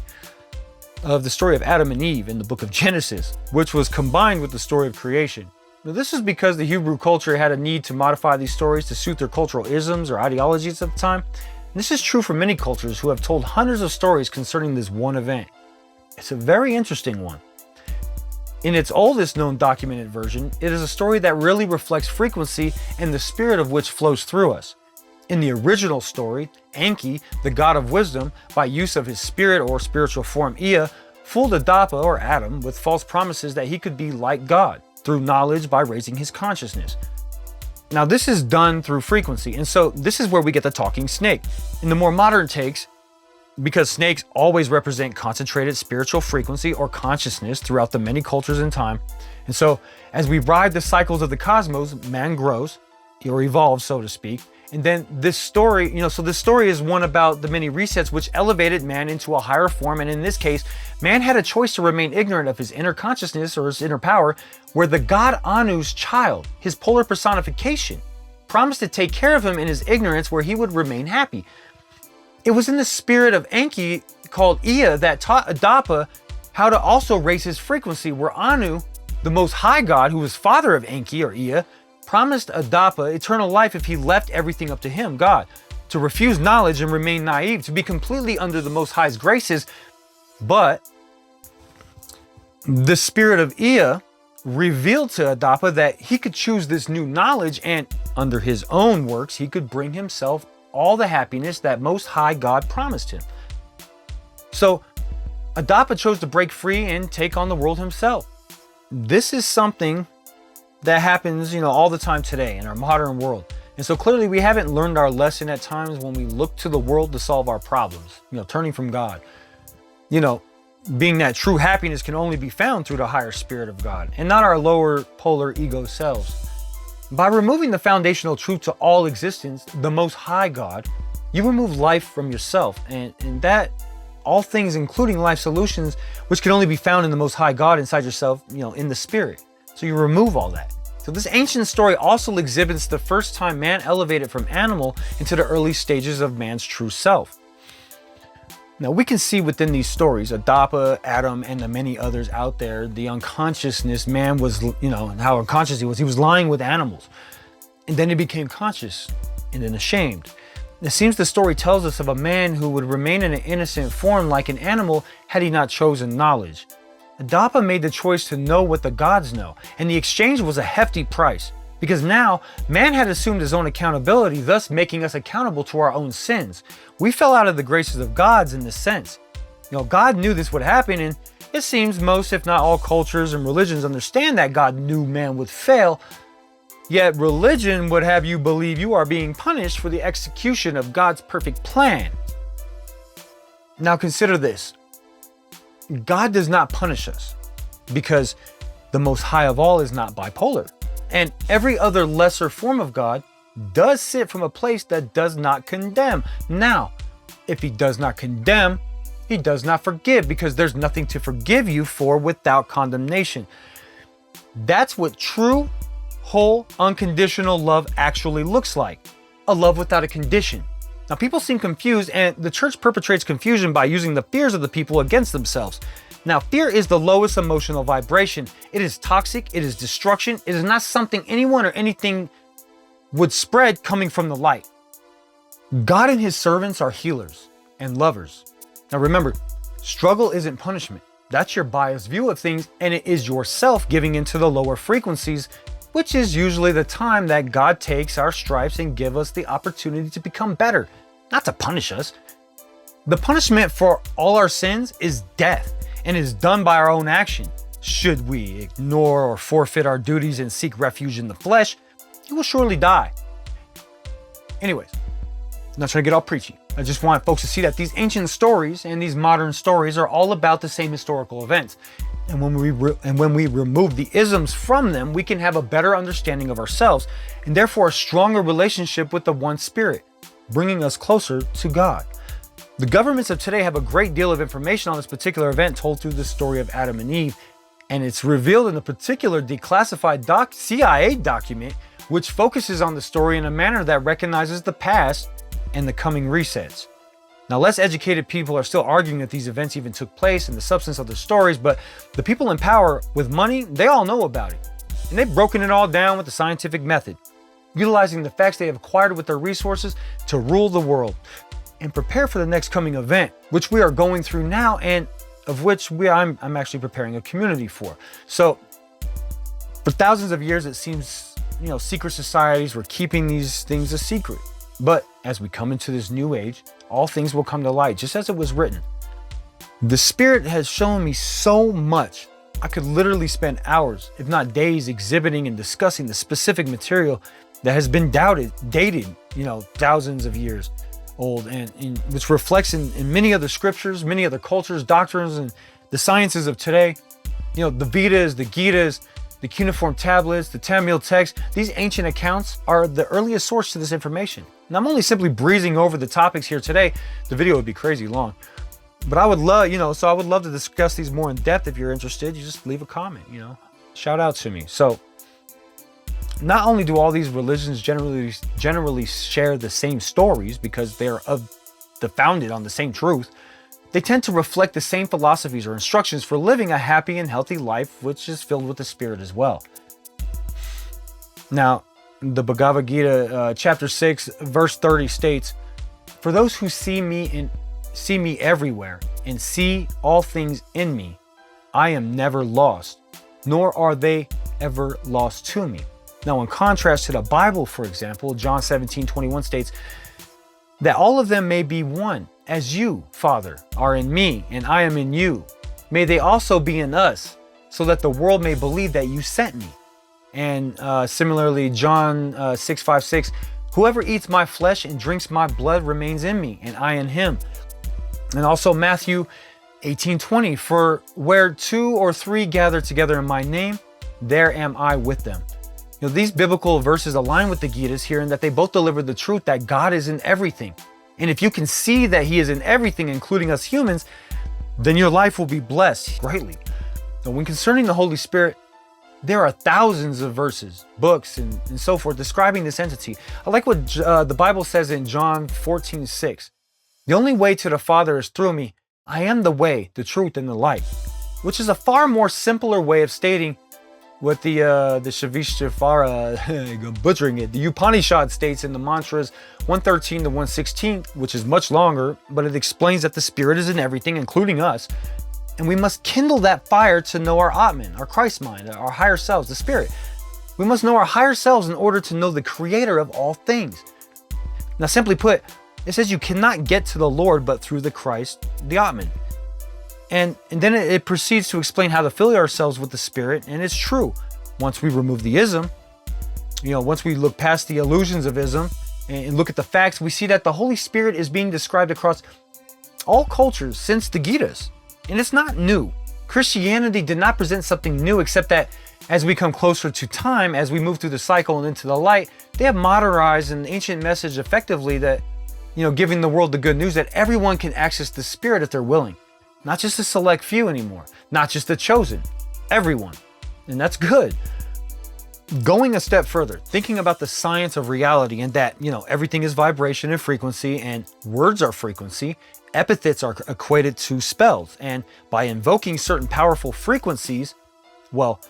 Speaker 1: of the story of Adam and Eve in the book of Genesis, which was combined with the story of creation. Now, this is because the Hebrew culture had a need to modify these stories to suit their cultural isms or ideologies at the time. And this is true for many cultures who have told hundreds of stories concerning this one event. It's a very interesting one. In its oldest known documented version, it is a story that really reflects frequency and the spirit of which flows through us. In the original story, Enki, the god of wisdom, by use of his spirit or spiritual form Ea, fooled Adapa or Adam with false promises that he could be like God through knowledge by raising his consciousness. Now this is done through frequency, and so this is where we get the talking snake. In the more modern takes, because snakes always represent concentrated spiritual frequency or consciousness throughout the many cultures in time. And so as we ride the cycles of the cosmos, man grows or evolves, so to speak. And then this story, so this story is one about the many resets which elevated man into a higher form. And in this case, man had a choice to remain ignorant of his inner consciousness or his inner power, where the god Anu's child, his polar personification, promised to take care of him in his ignorance where he would remain happy. It was in the spirit of Enki, called Ea, that taught Adapa how to also raise his frequency, where Anu, the most high god who was father of Enki or Ea, promised Adapa eternal life if he left everything up to him, God, to refuse knowledge and remain naive, to be completely under the Most High's graces. But the spirit of Ea revealed to Adapa that he could choose this new knowledge, and under his own works, he could bring himself all the happiness that Most High God promised him. So Adapa chose to break free and take on the world himself. This is something that happens, all the time today in our modern world. And so clearly we haven't learned our lesson at times when we look to the world to solve our problems, turning from God. Being that true happiness can only be found through the higher spirit of God and not our lower polar ego selves. By removing the foundational truth to all existence, the Most High God, you remove life from yourself, and that all things, including life solutions, which can only be found in the Most High God inside yourself, in the spirit. So you remove all that. So this ancient story also exhibits the first time man elevated from animal into the early stages of man's true self. Now we can see within these stories, Adapa, Adam, and the many others out there, the unconsciousness man was, how unconscious he was lying with animals. And then he became conscious and then ashamed. It seems the story tells us of a man who would remain in an innocent form like an animal had he not chosen knowledge. Adapa made the choice to know what the gods know, and the exchange was a hefty price, because now man had assumed his own accountability, thus making us accountable to our own sins. We fell out of the graces of gods in this sense. God knew this would happen, and it seems most, if not all, cultures and religions understand that God knew man would fail, yet religion would have you believe you are being punished for the execution of God's perfect plan. Now consider this. God does not punish us because the Most High of all is not bipolar. And every other lesser form of God does sit from a place that does not condemn. Now, if he does not condemn, he does not forgive, because there's nothing to forgive you for without condemnation. That's what true, whole, unconditional love actually looks like. A love without a condition. Now, people seem confused, and the church perpetrates confusion by using the fears of the people against themselves. Now, fear is the lowest emotional vibration. It is toxic. It is destruction. It is not something anyone or anything would spread coming from the light. God and his servants are healers and lovers. Now, remember, struggle isn't punishment. That's your biased view of things, and it is yourself giving into the lower frequencies, which is usually the time that God takes our stripes and give us the opportunity to become better, not to punish us. The punishment for all our sins is death, and is done by our own action. Should we ignore or forfeit our duties and seek refuge in the flesh, you will surely die. Anyways, I'm not trying to get all preachy. I just want folks to see that these ancient stories and these modern stories are all about the same historical events. And when we remove the isms from them, we can have a better understanding of ourselves and therefore a stronger relationship with the one spirit, bringing us closer to God. The governments of today have a great deal of information on this particular event told through the story of Adam and Eve, and it's revealed in a particular declassified CIA document, which focuses on the story in a manner that recognizes the past and the coming resets. Now, less educated people are still arguing that these events even took place and the substance of the stories, but the people in power with money, they all know about it. And they've broken it all down with the scientific method, utilizing the facts they have acquired with their resources to rule the world and prepare for the next coming event, which we are going through now and of which I'm actually preparing a community for. So for thousands of years, it seems, secret societies were keeping these things a secret. But as we come into this new age, all things will come to light, just as it was written. The Spirit has shown me so much. I could literally spend hours, if not days, exhibiting and discussing the specific material that has been dated, thousands of years old, and which reflects in many other scriptures, many other cultures, doctrines, and the sciences of today. The Vedas, the Gitas, the cuneiform tablets, the Tamil text, these ancient accounts are the earliest source to this information. And I'm only simply breezing over the topics here today. The video would be crazy long. But I would love, I would love to discuss these more in depth. If you're interested, you just leave a comment, shout out to me. So not only do all these religions generally share the same stories because they're founded on the same truth, they tend to reflect the same philosophies or instructions for living a happy and healthy life, which is filled with the Spirit as well. Now, the Bhagavad Gita, chapter 6, verse 30 states, "For those who see me everywhere and see all things in me, I am never lost, nor are they ever lost to me." Now, in contrast to the Bible, for example, John 17:21 states that all of them may be one, as you, Father, are in me and I am in you. May they also be in us, so that the world may believe that you sent me. And similarly, John 6:5-6, "Whoever eats my flesh and drinks my blood remains in me, and I in him." And also Matthew 18:20, "For where 2 or 3 gather together in my name, there am I with them." These biblical verses align with the Gitas here in that they both deliver the truth that God is in everything. And if you can see that he is in everything, including us humans, then your life will be blessed greatly. Now, when concerning the Holy Spirit, there are thousands of verses, books, and so forth describing this entity. I like what the Bible says in John 14:6. "The only way to the Father is through me. I am the way, the truth, and the life," which is a far more simpler way of stating what the Shivishtvara, butchering it, the Upanishad states in the mantras 113 to 116, which is much longer, but it explains that the Spirit is in everything, including us. And we must kindle that fire to know our Atman, our Christ mind, our higher selves, the Spirit. We must know our higher selves in order to know the Creator of all things. Now, simply put, it says you cannot get to the Lord but through the Christ, the Atman. And then it proceeds to explain how to fill ourselves with the Spirit, and it's true. Once we remove the ism, once we look past the illusions of ism and look at the facts, we see that the Holy Spirit is being described across all cultures since the Gitas. And it's not new. Christianity did not present something new, except that as we come closer to time, as we move through the cycle and into the light, they have modernized an ancient message effectively that, giving the world the good news that everyone can access the Spirit if they're willing. Not just a select few anymore, not just the chosen, everyone. And that's good. Going a step further, thinking about the science of reality and that, everything is vibration and frequency and words are frequency, epithets are equated to spells. And by invoking certain powerful frequencies, well,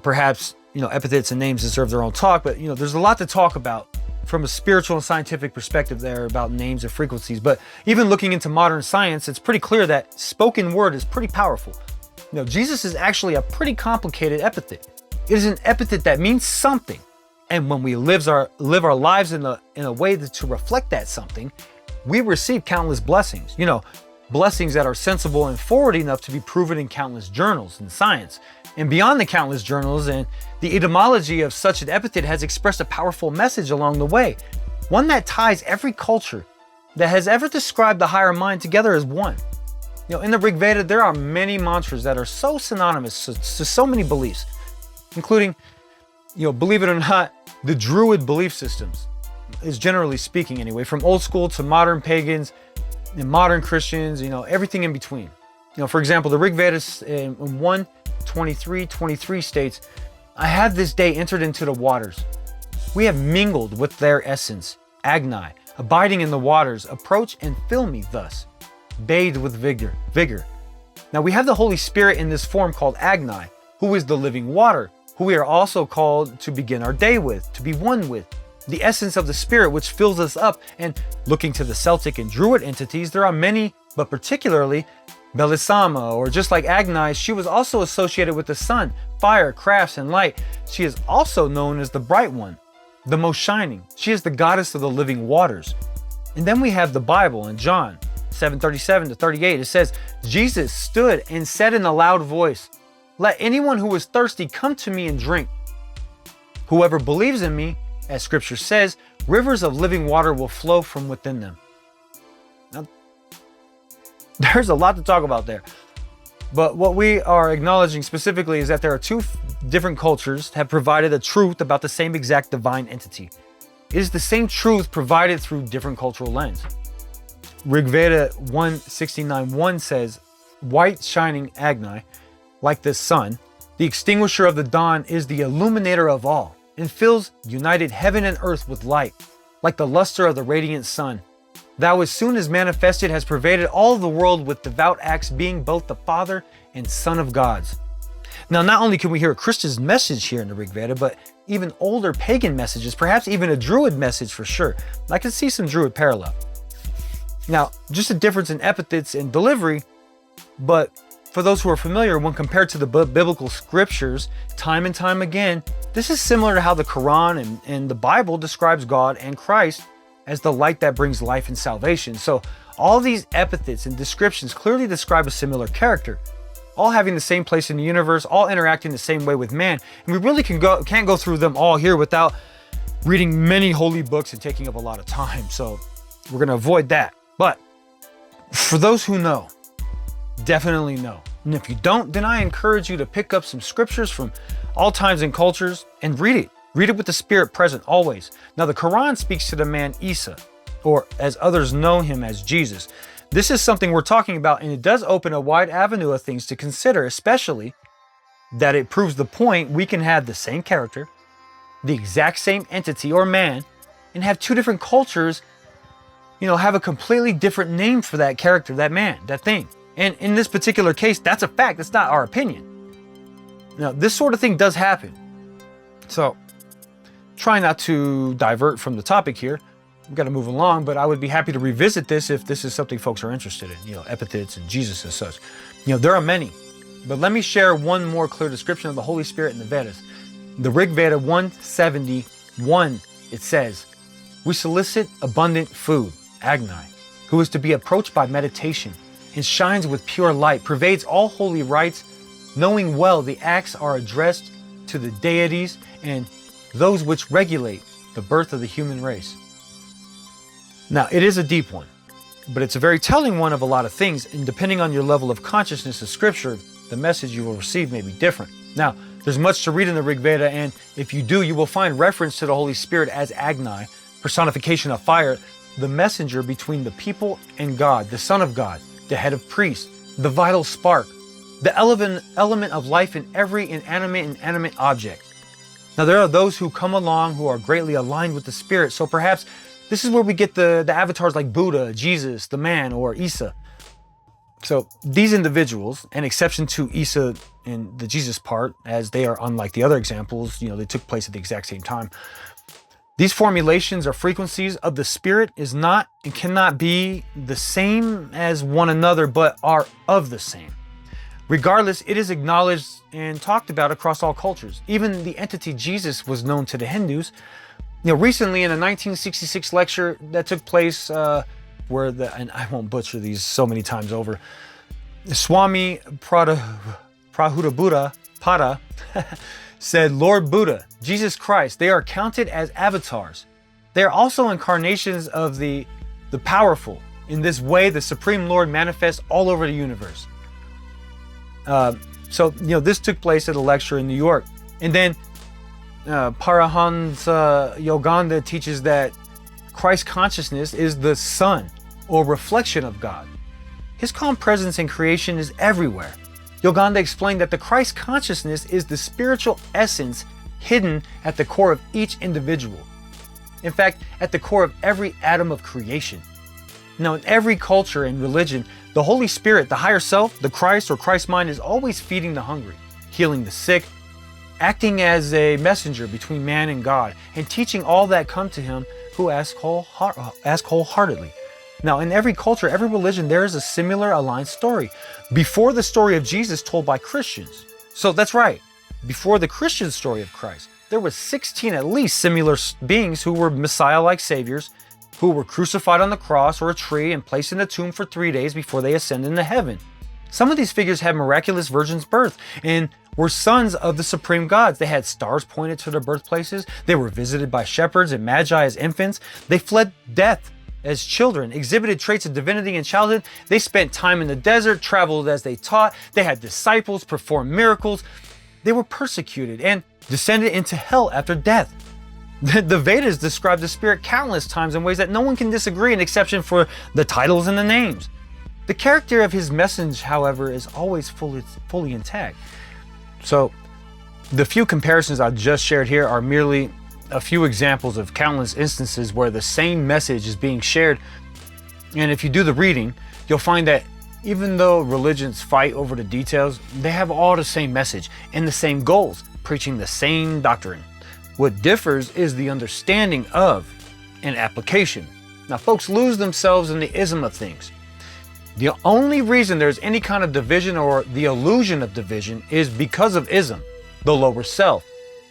Speaker 1: perhaps, epithets and names deserve their own talk, but, there's a lot to talk about from a spiritual and scientific perspective there about names and frequencies. But even looking into modern science, it's pretty clear that spoken word is pretty powerful. Jesus is actually a pretty complicated epithet. It is an epithet that means something. And when we live our lives in a way to reflect that something, we receive countless blessings. Blessings that are sensible and forward enough to be proven in countless journals in science. And beyond the countless journals, and the etymology of such an epithet has expressed a powerful message along the way. One that ties every culture that has ever described the higher mind together as one. In the Rig Veda, there are many mantras that are so synonymous to so many beliefs, including, believe it or not, the Druid belief systems, is generally speaking anyway, from old school to modern pagans and modern Christians, everything in between. For example, the Rig Veda in 1:23:23 states, "I have this day entered into the waters. We have mingled with their essence, Agni, abiding in the waters, approach and fill me thus, bathed with vigor. Now we have the Holy Spirit in this form called Agni, who is the living water, who we are also called to begin our day with, to be one with, the essence of the Spirit which fills us up." And looking to the Celtic and Druid entities, there are many, but particularly Belisama, or just like Agni, she was also associated with the sun, fire, crafts, and light. She is also known as the Bright One, the most shining. She is the goddess of the living waters. And then we have the Bible in John 7:37-38. It says, "Jesus stood and said in a loud voice, 'Let anyone who is thirsty come to me and drink. Whoever believes in me,' as scripture says, 'rivers of living water will flow from within them.'" Now, there's a lot to talk about there. But what we are acknowledging specifically is that there are two different cultures that have provided a truth about the same exact divine entity. It is the same truth provided through different cultural lens. Rig Veda 169:1 says, "White shining Agni, like the sun, the extinguisher of the dawn, is the illuminator of all, and fills united heaven and earth with light, like the luster of the radiant sun. Thou, as soon as manifested, has pervaded all the world with devout acts, being both the Father and Son of gods." Now, not only can we hear a Christian's message here in the Rig Veda, but even older pagan messages, perhaps even a Druid message for sure. I can see some Druid parallel. Now, just a difference in epithets and delivery, but for those who are familiar, when compared to the biblical scriptures, time and time again, this is similar to how the Quran and the Bible describes God and Christ as the light that brings life and salvation. So all these epithets and descriptions clearly describe a similar character, all having the same place in the universe, all interacting the same way with man. And we really can't go through them all here without reading many holy books and taking up a lot of time. So we're going to avoid that. But for those who know, definitely know. And if you don't, then I encourage you to pick up some scriptures from all times and cultures and read it. Read it with the Spirit present always. Now, the Quran speaks to the man Isa, or as others know him as Jesus. This is something we're talking about, and it does open a wide avenue of things to consider, especially that it proves the point we can have the same character, the exact same entity or man, and have two different cultures, have a completely different name for that character, that man, that thing. And in this particular case, that's a fact. That's not our opinion. Now, this sort of thing does happen. So, try not to divert from the topic here. We've got to move along, but I would be happy to revisit this if this is something folks are interested in, epithets and Jesus and such. There are many, but let me share one more clear description of the Holy Spirit in the Vedas. The Rig Veda 171, it says, "We solicit abundant food, Agni, who is to be approached by meditation, and shines with pure light, pervades all holy rites, knowing well the acts are addressed to the deities and those which regulate the birth of the human race." Now, it is a deep one, but it's a very telling one of a lot of things, and depending on your level of consciousness of Scripture, the message you will receive may be different. Now, there's much to read in the Rig Veda, and if you do, you will find reference to the Holy Spirit as Agni, personification of fire, the messenger between the people and God, the Son of God, the head of priests, the vital spark, the element of life in every inanimate and animate object. Now, there are those who come along who are greatly aligned with the Spirit. So perhaps this is where we get the avatars like Buddha, Jesus, the man, or Isa. So these individuals, an exception to Isa and the Jesus part, as they are unlike the other examples, they took place at the exact same time. These formulations or frequencies of the Spirit is not and cannot be the same as one another, but are of the same. Regardless, it is acknowledged and talked about across all cultures. Even the entity Jesus was known to the Hindus. Recently in a 1966 lecture that took place where and I won't butcher these so many times over, Swami Prahuta Pada said, Lord Buddha, Jesus Christ, they are counted as avatars. They are also incarnations of the powerful. In this way, the Supreme Lord manifests all over the universe. This took place at a lecture in New York. And then Paramahansa Yogananda teaches that Christ consciousness is the sun or reflection of God. His calm presence in creation is everywhere. Yogananda explained that the Christ consciousness is the spiritual essence hidden at the core of each individual. In fact, at the core of every atom of creation. Now, in every culture and religion, the Holy Spirit, the higher self, the Christ or Christ mind, is always feeding the hungry, healing the sick, acting as a messenger between man and God, and teaching all that come to him who ask wholeheartedly. Now, in every culture, every religion, there is a similar aligned story. Before the story of Jesus told by Christians. So that's right. Before the Christian story of Christ, there were 16 at least similar beings who were Messiah-like saviors, who were crucified on the cross or a tree and placed in a tomb for 3 days before they ascended into heaven. Some of these figures had miraculous virgin's birth and were sons of the supreme gods. They had stars pointed to their birthplaces. They were visited by shepherds and magi as infants. They fled death as children, exhibited traits of divinity in childhood. They spent time in the desert, traveled as they taught. They had disciples, performed miracles. They were persecuted and descended into hell after death. The Vedas describe the Spirit countless times in ways that no one can disagree, an exception for the titles and the names. The character of his message, however, is always fully intact. So, the few comparisons I just shared here are merely a few examples of countless instances where the same message is being shared. And if you do the reading, you'll find that even though religions fight over the details, they have all the same message and the same goals, preaching the same doctrine. What differs is the understanding of and application. Now, folks lose themselves in the ism of things. The only reason there's any kind of division or the illusion of division is because of ism, the lower self,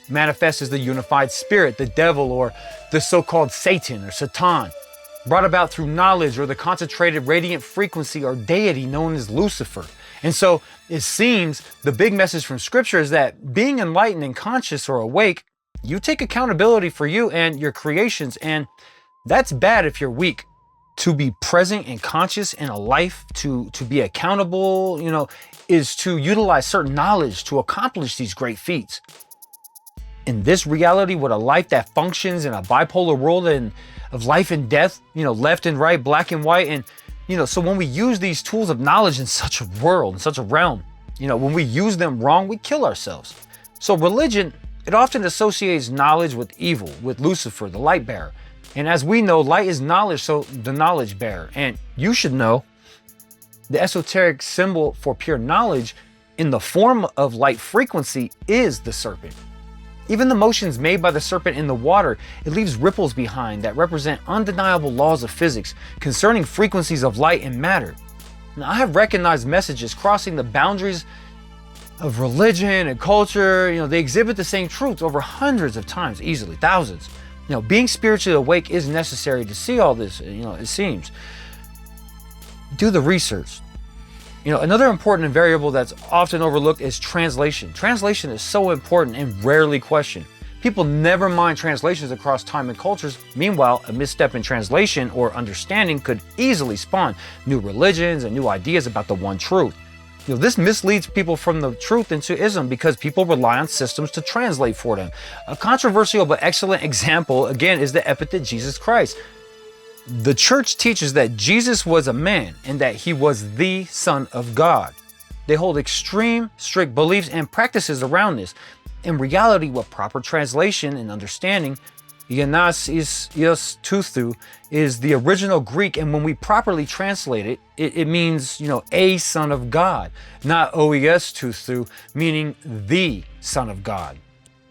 Speaker 1: manifests as the unified spirit, the devil, or the so-called Satan or Satan, brought about through knowledge or the concentrated radiant frequency or deity known as Lucifer. And so it seems the big message from Scripture is that being enlightened and conscious or awake, you take accountability for you and your creations, and that's bad if you're weak. To be present and conscious in a life, to be accountable, is to utilize certain knowledge to accomplish these great feats. In this reality, with a life that functions in a bipolar world and of life and death, left and right, black and white, and so when we use these tools of knowledge in such a world, in such a realm, when we use them wrong, we kill ourselves. So religion, it often associates knowledge with evil, with Lucifer, the light bearer. And as we know, light is knowledge, so the knowledge bearer. And you should know the esoteric symbol for pure knowledge in the form of light frequency is the serpent. Even the motions made by the serpent in the water, it leaves ripples behind that represent undeniable laws of physics concerning frequencies of light and matter. Now, I have recognized messages crossing the boundaries of religion and culture. They exhibit the same truths over hundreds of times, easily, thousands. Being spiritually awake is necessary to see all this, it seems. Do the research. Another important variable that's often overlooked is translation. Translation is so important and rarely questioned. People never mind translations across time and cultures. Meanwhile, a misstep in translation or understanding could easily spawn new religions and new ideas about the one truth. This misleads people from the truth into ism because people rely on systems to translate for them. A controversial but excellent example, again, is the epithet Jesus Christ. The church teaches that Jesus was a man and that he was the Son of God. They hold extreme, strict beliefs and practices around this. In reality, what proper translation and understanding, Ionas is Tuthu, is the original Greek, and when we properly translate it, it means, a son of God, not Oes Tuthu, meaning the Son of God.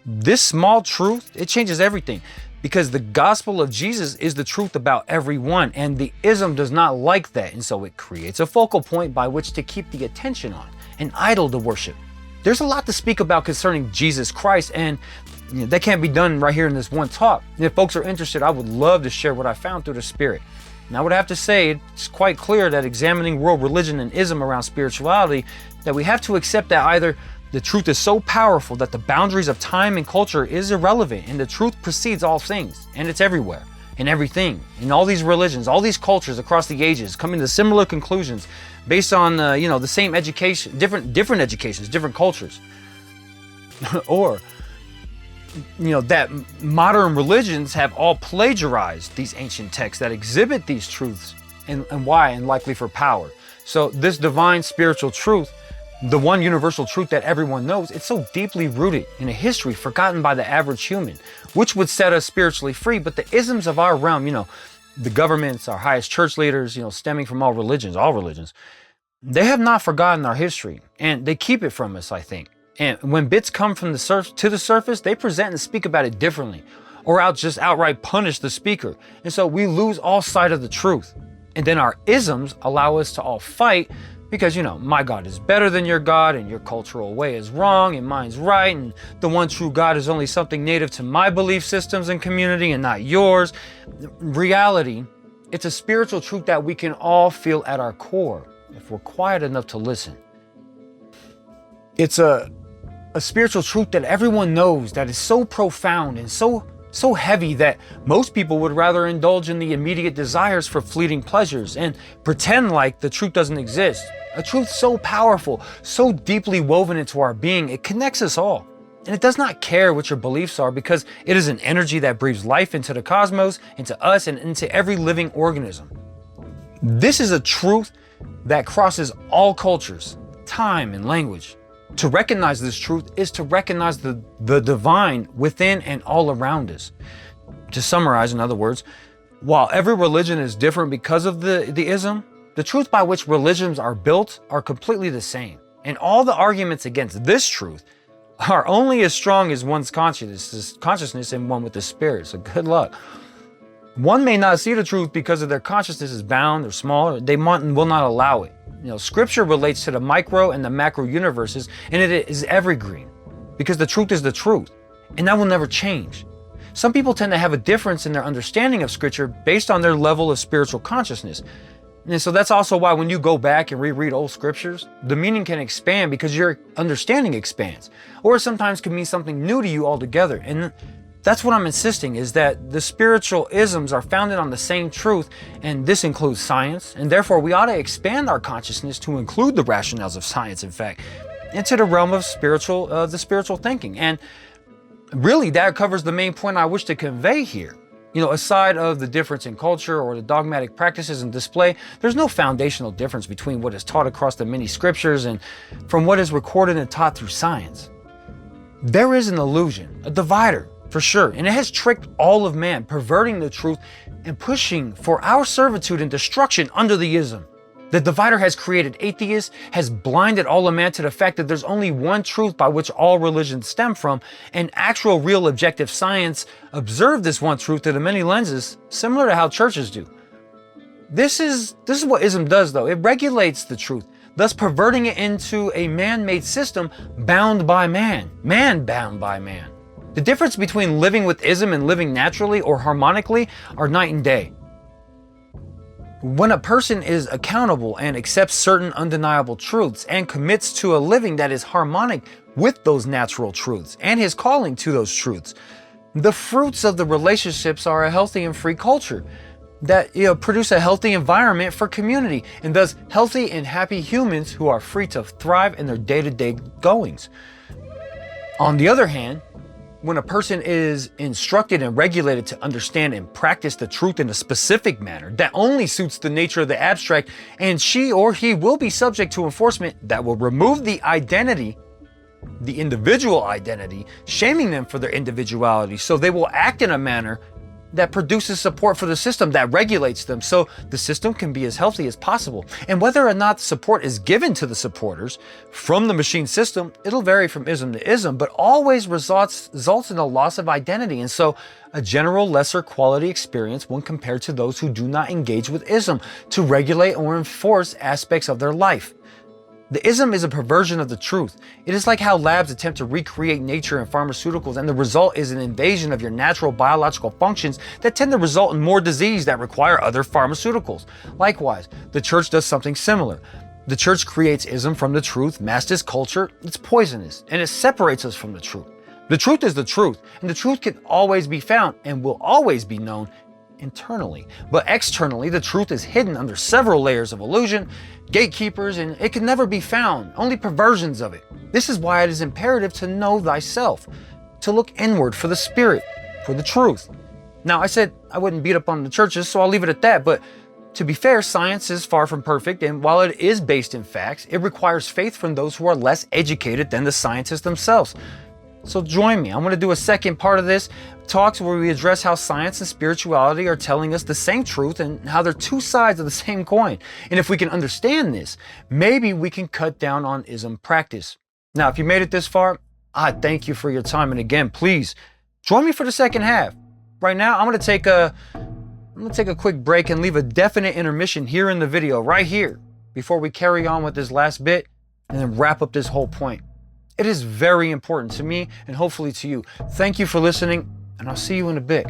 Speaker 1: This small truth, it changes everything, because the gospel of Jesus is the truth about everyone, and the ism does not like that, and so it creates a focal point by which to keep the attention on, an idol to worship. There's a lot to speak about concerning Jesus Christ, and that can't be done right here in this one talk. And if folks are interested, I would love to share what I found through the Spirit. And I would have to say, it's quite clear that examining world religion and ism around spirituality, that we have to accept that either the truth is so powerful that the boundaries of time and culture is irrelevant, and the truth precedes all things, and it's everywhere, and everything, in all these religions, all these cultures across the ages, coming to similar conclusions based on, the same education, different educations, different cultures. Or, that modern religions have all plagiarized these ancient texts that exhibit these truths, and why, and likely for power. So this divine spiritual truth, the one universal truth that everyone knows, it's so deeply rooted in a history forgotten by the average human, which would set us spiritually free. But the isms of our realm, the governments, our highest church leaders, stemming from all religions, they have not forgotten our history, and they keep it from us, I think. And when bits come from to the surface, they present and speak about it differently, or just outright punish the speaker. And so we lose all sight of the truth. And then our isms allow us to all fight, because, my God is better than your God, and your cultural way is wrong, and mine's right, and the one true God is only something native to my belief systems and community and not yours. Reality, it's a spiritual truth that we can all feel at our core if we're quiet enough to listen. It's a spiritual truth that everyone knows, that is so profound and so heavy that most people would rather indulge in the immediate desires for fleeting pleasures and pretend like the truth doesn't exist. A truth so powerful, so deeply woven into our being, it connects us all. And it does not care what your beliefs are, because it is an energy that breathes life into the cosmos, into us, and into every living organism. This is a truth that crosses all cultures, time, and language. To recognize this truth is to recognize the divine within and all around us. To summarize, in other words, while every religion is different because of the ism, the truth by which religions are built are completely the same. And all the arguments against this truth are only as strong as one's consciousness and one with the Spirit. So good luck. One may not see the truth because of their consciousness is bound or small, or they will not allow it. Scripture relates to the micro and the macro universes, and it is evergreen, because the truth is the truth, and that will never change. Some people tend to have a difference in their understanding of Scripture based on their level of spiritual consciousness. And so that's also why when you go back and reread old scriptures, the meaning can expand because your understanding expands, or sometimes can mean something new to you altogether. And that's what I'm insisting, is that the spiritual isms are founded on the same truth, and this includes science, and therefore we ought to expand our consciousness to include the rationales of science, in fact, into the realm of the spiritual thinking. And really, that covers the main point I wish to convey here. Aside of the difference in culture or the dogmatic practices and display, there's no foundational difference between what is taught across the many scriptures and from what is recorded and taught through science. There is an illusion, a divider, for sure, and it has tricked all of man, perverting the truth and pushing for our servitude and destruction under the ism. The divider has created atheists, has blinded all of man to the fact that there's only one truth by which all religions stem from, and actual real objective science observe this one truth through the many lenses, similar to how churches do. This is what ism does, though. It regulates the truth, thus perverting it into a man-made system bound by man bound by man. The difference between living with ism and living naturally or harmonically are night and day. When a person is accountable and accepts certain undeniable truths and commits to a living that is harmonic with those natural truths and his calling to those truths, the fruits of the relationships are a healthy and free culture that produce a healthy environment for community, and thus healthy and happy humans who are free to thrive in their day-to-day goings. On the other hand, when a person is instructed and regulated to understand and practice the truth in a specific manner that only suits the nature of the abstract, and she or he will be subject to enforcement that will remove the identity the individual identity, shaming them for their individuality. So they will act in a manner that produces support for the system, that regulates them, so the system can be as healthy as possible. And whether or not support is given to the supporters from the machine system, it'll vary from ism to ism, but always results in a loss of identity. And so a general lesser quality experience when compared to those who do not engage with ism to regulate or enforce aspects of their life. The ism is a perversion of the truth. It is like how labs attempt to recreate nature in pharmaceuticals, and the result is an invasion of your natural biological functions that tend to result in more disease that require other pharmaceuticals. Likewise, the church does something similar. The church creates ism from the truth, masked as culture. It's poisonous, and it separates us from the truth. The truth is the truth, and the truth can always be found and will always be known internally. But externally, the truth is hidden under several layers of illusion, gatekeepers, and it can never be found, only perversions of it. This is why it is imperative to know thyself, to look inward for the spirit, for the truth. Now, I said I wouldn't beat up on the churches, so I'll leave it at that, but to be fair, science is far from perfect, and while it is based in facts, it requires faith from those who are less educated than the scientists themselves. So join me. I'm going to do a second part of this talks where we address how science and spirituality are telling us the same truth and how they're two sides of the same coin. And if we can understand this, maybe we can cut down on ism practice. Now, if you made it this far, I thank you for your time. And again, please join me for the second half. Right now, I'm going to take a quick break and leave a definite intermission here in the video right here before we carry on with this last bit and then wrap up this whole point. It is very important to me and hopefully to you. Thank you for listening, and I'll see you in a bit.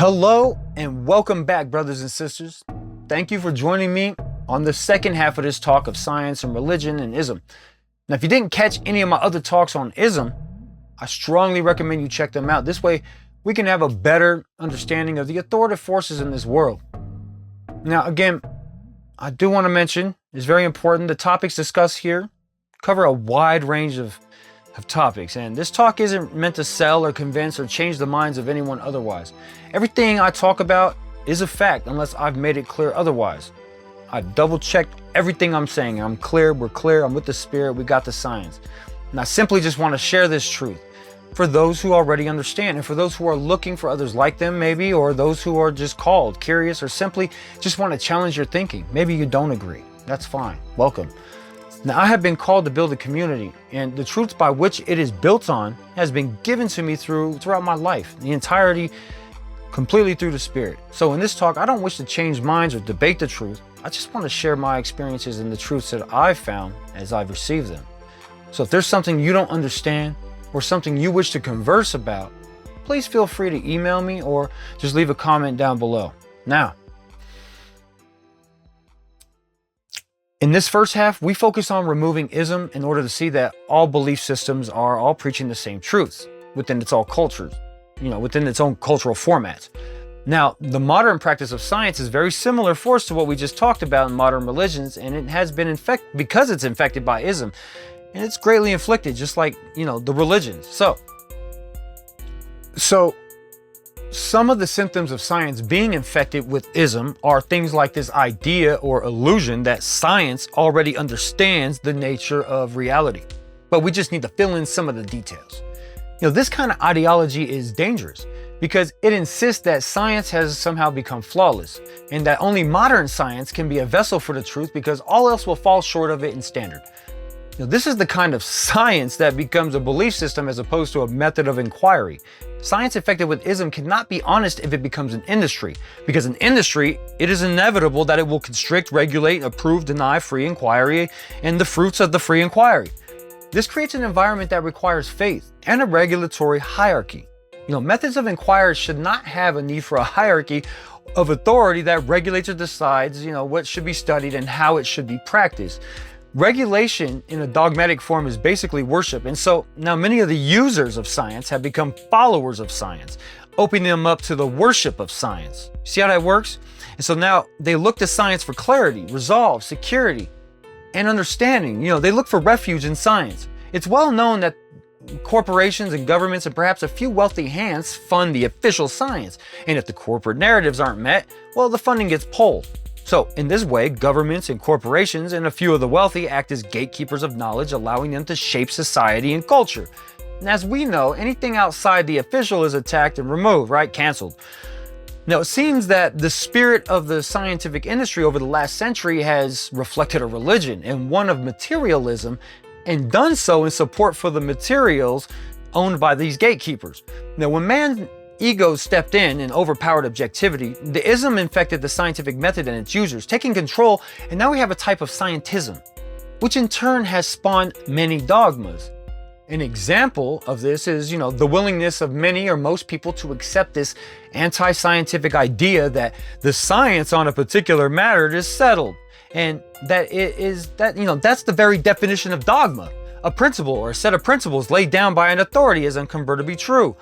Speaker 1: Hello and welcome back, brothers and sisters. Thank you for joining me on the second half of this talk of science and religion and ism. Now, if you didn't catch any of my other talks on ism, I strongly recommend you check them out. This way, we can have a better understanding of the authoritative forces in this world. Now, again, I do want to mention, it's very important, the topics discussed here cover a wide range of topics, and this talk isn't meant to sell or convince or change the minds of anyone otherwise. Everything I talk about is a fact unless I've made it clear otherwise. I've double-checked everything I'm saying. I'm clear, we're clear, I'm with the spirit, we got the science. And I simply just want to share this truth for those who already understand, and for those who are looking for others like them maybe, or those who are just called, curious, or simply just want to challenge your thinking. Maybe you don't agree. That's fine. Welcome. Now, I have been called to build a community, and the truths by which it is built on has been given to me throughout my life, the entirety, completely through the Spirit. So in this talk, I don't wish to change minds or debate the truth. I just want to share my experiences and the truths that I've found as I've received them. So if there's something you don't understand or something you wish to converse about, please feel free to email me or just leave a comment down below. Now, in this first half, we focus on removing ism in order to see that all belief systems are all preaching the same truths within its own cultures, within its own cultural formats. Now, the modern practice of science is very similar force to what we just talked about in modern religions, and it has been because it's infected by ism, and it's greatly inflicted, just like, the religions. So some of the symptoms of science being infected with ism are things like this idea or illusion that science already understands the nature of reality, but we just need to fill in some of the details. This kind of ideology is dangerous because it insists that science has somehow become flawless and that only modern science can be a vessel for the truth because all else will fall short of it in standard. This is the kind of science that becomes a belief system as opposed to a method of inquiry. Science infected with ism cannot be honest if it becomes an industry, because in industry, it is inevitable that it will constrict, regulate, approve, deny free inquiry and the fruits of the free inquiry. This creates an environment that requires faith and a regulatory hierarchy. Methods of inquiry should not have a need for a hierarchy of authority that regulates or decides, what should be studied and how it should be practiced. Regulation in a dogmatic form is basically worship, and so now many of the users of science have become followers of science, opening them up to the worship of science. See how that works? And so now they look to science for clarity, resolve, security, and understanding. They look for refuge in science. It's well known that corporations and governments and perhaps a few wealthy hands fund the official science, and if the corporate narratives aren't met, well, the funding gets pulled. So in this way, governments and corporations and a few of the wealthy act as gatekeepers of knowledge, allowing them to shape society and culture. And as we know, anything outside the official is attacked and removed, right? Canceled. Now, it seems that the spirit of the scientific industry over the last century has reflected a religion and one of materialism, and done so in support for the materials owned by these gatekeepers. Now, when man's ego stepped in and overpowered objectivity, the ism infected the scientific method and its users, taking control, and now we have a type of scientism, which in turn has spawned many dogmas. An example of this is, the willingness of many or most people to accept this anti-scientific idea that the science on a particular matter is settled, and that it is that, that's the very definition of dogma, a principle or a set of principles laid down by an authority as uncontroverted to be true.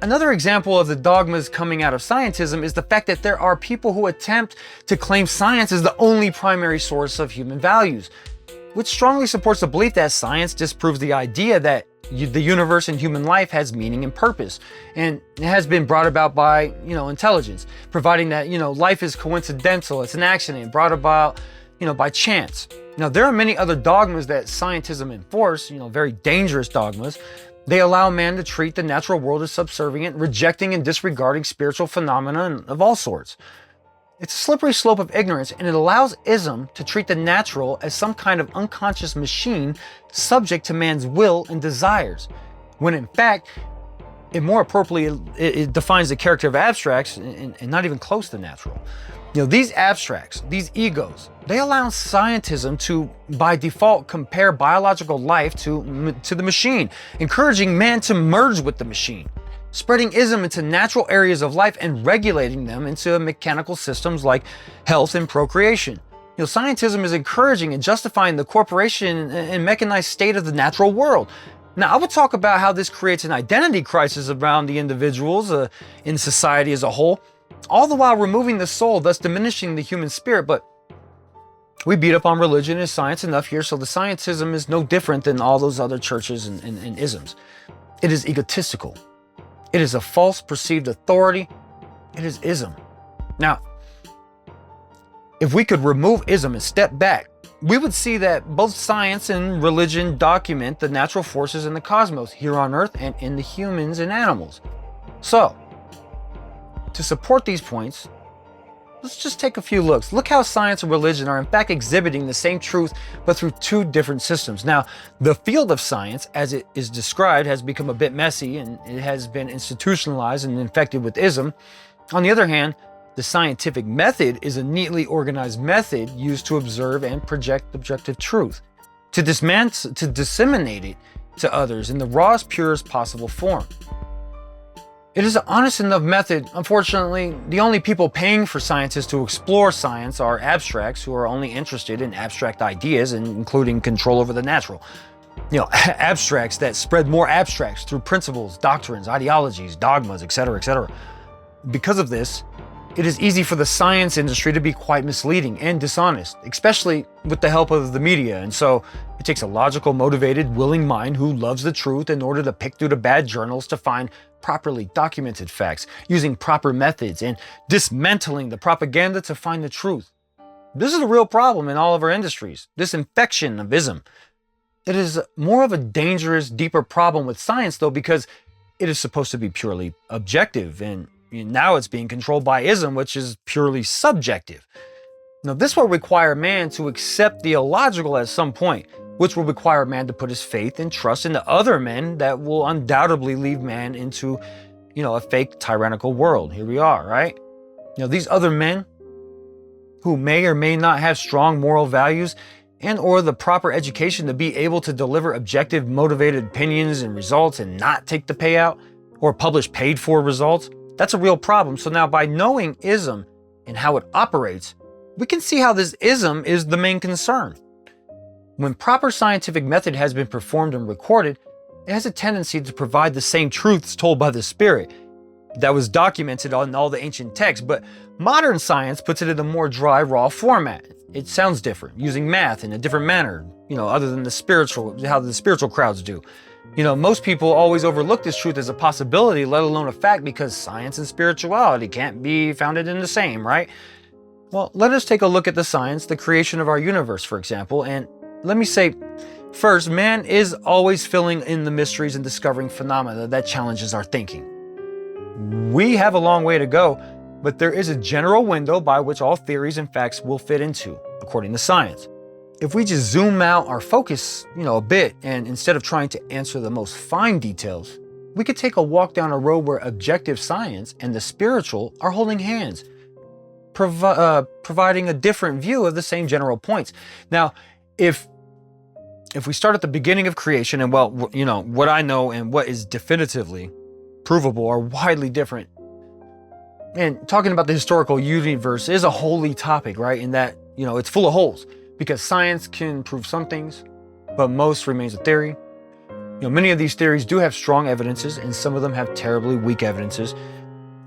Speaker 1: Another example of the dogmas coming out of scientism is the fact that there are people who attempt to claim science as the only primary source of human values, which strongly supports the belief that science disproves the idea that the universe and human life has meaning and purpose, and it has been brought about by, intelligence, providing that, life is coincidental, it's an accident brought about, by chance. Now, there are many other dogmas that scientism enforce, very dangerous dogmas. They allow man to treat the natural world as subservient, rejecting and disregarding spiritual phenomena of all sorts. It's a slippery slope of ignorance, and it allows ism to treat the natural as some kind of unconscious machine subject to man's will and desires, when in fact, it more appropriately it defines the character of abstracts and not even close to natural. These abstracts, these egos, they allow scientism to, by default, compare biological life to the machine, encouraging man to merge with the machine, spreading ism into natural areas of life and regulating them into mechanical systems like health and procreation. Scientism is encouraging and justifying the corporation and mechanized state of the natural world. Now, I would talk about how this creates an identity crisis around the individuals in society as a whole, all the while removing the soul, thus diminishing the human spirit. But we beat up on religion and science enough here, so the scientism is no different than all those other churches and isms. It is egotistical. It is a false perceived authority. It is ism. Now, if we could remove ism and step back, we would see that both science and religion document the natural forces in the cosmos, here on Earth and in the humans and animals. So, to support these points, let's just take a few looks. Look how science and religion are in fact exhibiting the same truth, but through two different systems. Now, the field of science, as it is described, has become a bit messy and it has been institutionalized and infected with ism. On the other hand, the scientific method is a neatly organized method used to observe and project objective truth, to disseminate it to others in the rawest, purest possible form. It is an honest enough method. Unfortunately, the only people paying for scientists to explore science are abstracts who are only interested in abstract ideas, and including control over the natural. Abstracts that spread more abstracts through principles, doctrines, ideologies, dogmas, etc., etc. Because of this, it is easy for the science industry to be quite misleading and dishonest, especially with the help of the media. And so it takes a logical, motivated, willing mind who loves the truth in order to pick through the bad journals to find properly documented facts, using proper methods, and dismantling the propaganda to find the truth. This is a real problem in all of our industries, this infection of ism. It is more of a dangerous, deeper problem with science, though, because it is supposed to be purely objective, and now it's being controlled by ism, which is purely subjective. Now, this will require man to accept the illogical at some point, which will require man to put his faith and trust into other men that will undoubtedly lead man into, a fake tyrannical world. Here we are, right? These other men who may or may not have strong moral values and or the proper education to be able to deliver objective, motivated opinions and results and not take the payout or publish paid for results, that's a real problem. So now by knowing ism and how it operates, we can see how this ism is the main concern. When proper scientific method has been performed and recorded, it has a tendency to provide the same truths told by the Spirit that was documented on all the ancient texts, but modern science puts it in a more dry, raw format. It sounds different, using math in a different manner, other than how the spiritual crowds do. Most people always overlook this truth as a possibility, let alone a fact, because science and spirituality can't be founded in the same, right? Well, let us take a look at the science, the creation of our universe, for example, and let me say, first, man is always filling in the mysteries and discovering phenomena that challenges our thinking. We have a long way to go, but there is a general window by which all theories and facts will fit into, according to science. If we just zoom out our focus, a bit, and instead of trying to answer the most fine details, we could take a walk down a road where objective science and the spiritual are holding hands, providing a different view of the same general points. Now, if we start at the beginning of creation, and what I know and what is definitively provable are widely different. And talking about the historical universe is a holy topic, right? In that, it's full of holes, because science can prove some things, but most remains a theory. Many of these theories do have strong evidences, and some of them have terribly weak evidences.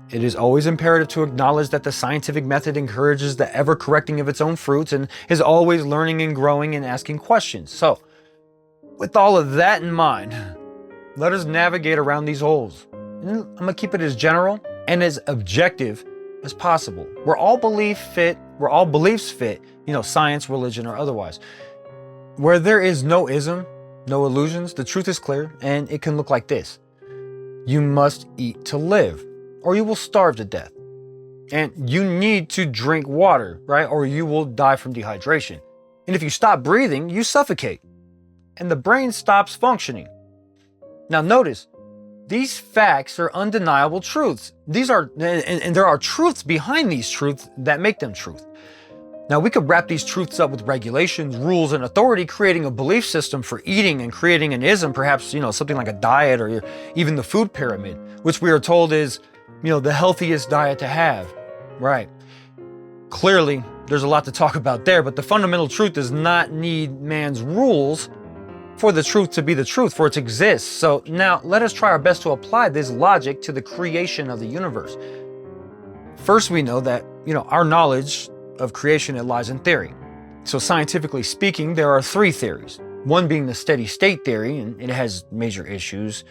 Speaker 1: It is always imperative to acknowledge that the scientific method encourages the ever-correcting of its own fruits and is always learning and growing and asking questions. So, with all of that in mind, let us navigate around these holes. And I'm going to keep it as general and as objective as possible. Where all beliefs fit, science, religion, or otherwise. Where there is no ism, no illusions, the truth is clear, and it can look like this. You must eat to live, or you will starve to death. And you need to drink water, right? Or you will die from dehydration. And if you stop breathing, you suffocate. And the brain stops functioning. Now notice, these facts are undeniable truths. And there are truths behind these truths that make them truth. Now we could wrap these truths up with regulations, rules, and authority, creating a belief system for eating and creating an ism, perhaps, something like a diet or even the food pyramid, which we are told is, the healthiest diet to have, right? Clearly, there's a lot to talk about there, but the fundamental truth does not need man's rules for the truth to be the truth, for it to exist. So now let us try our best to apply this logic to the creation of the universe. First, we know that, our knowledge of creation, it lies in theory. So scientifically speaking, there are three theories. One being the steady state theory, and it has major issues.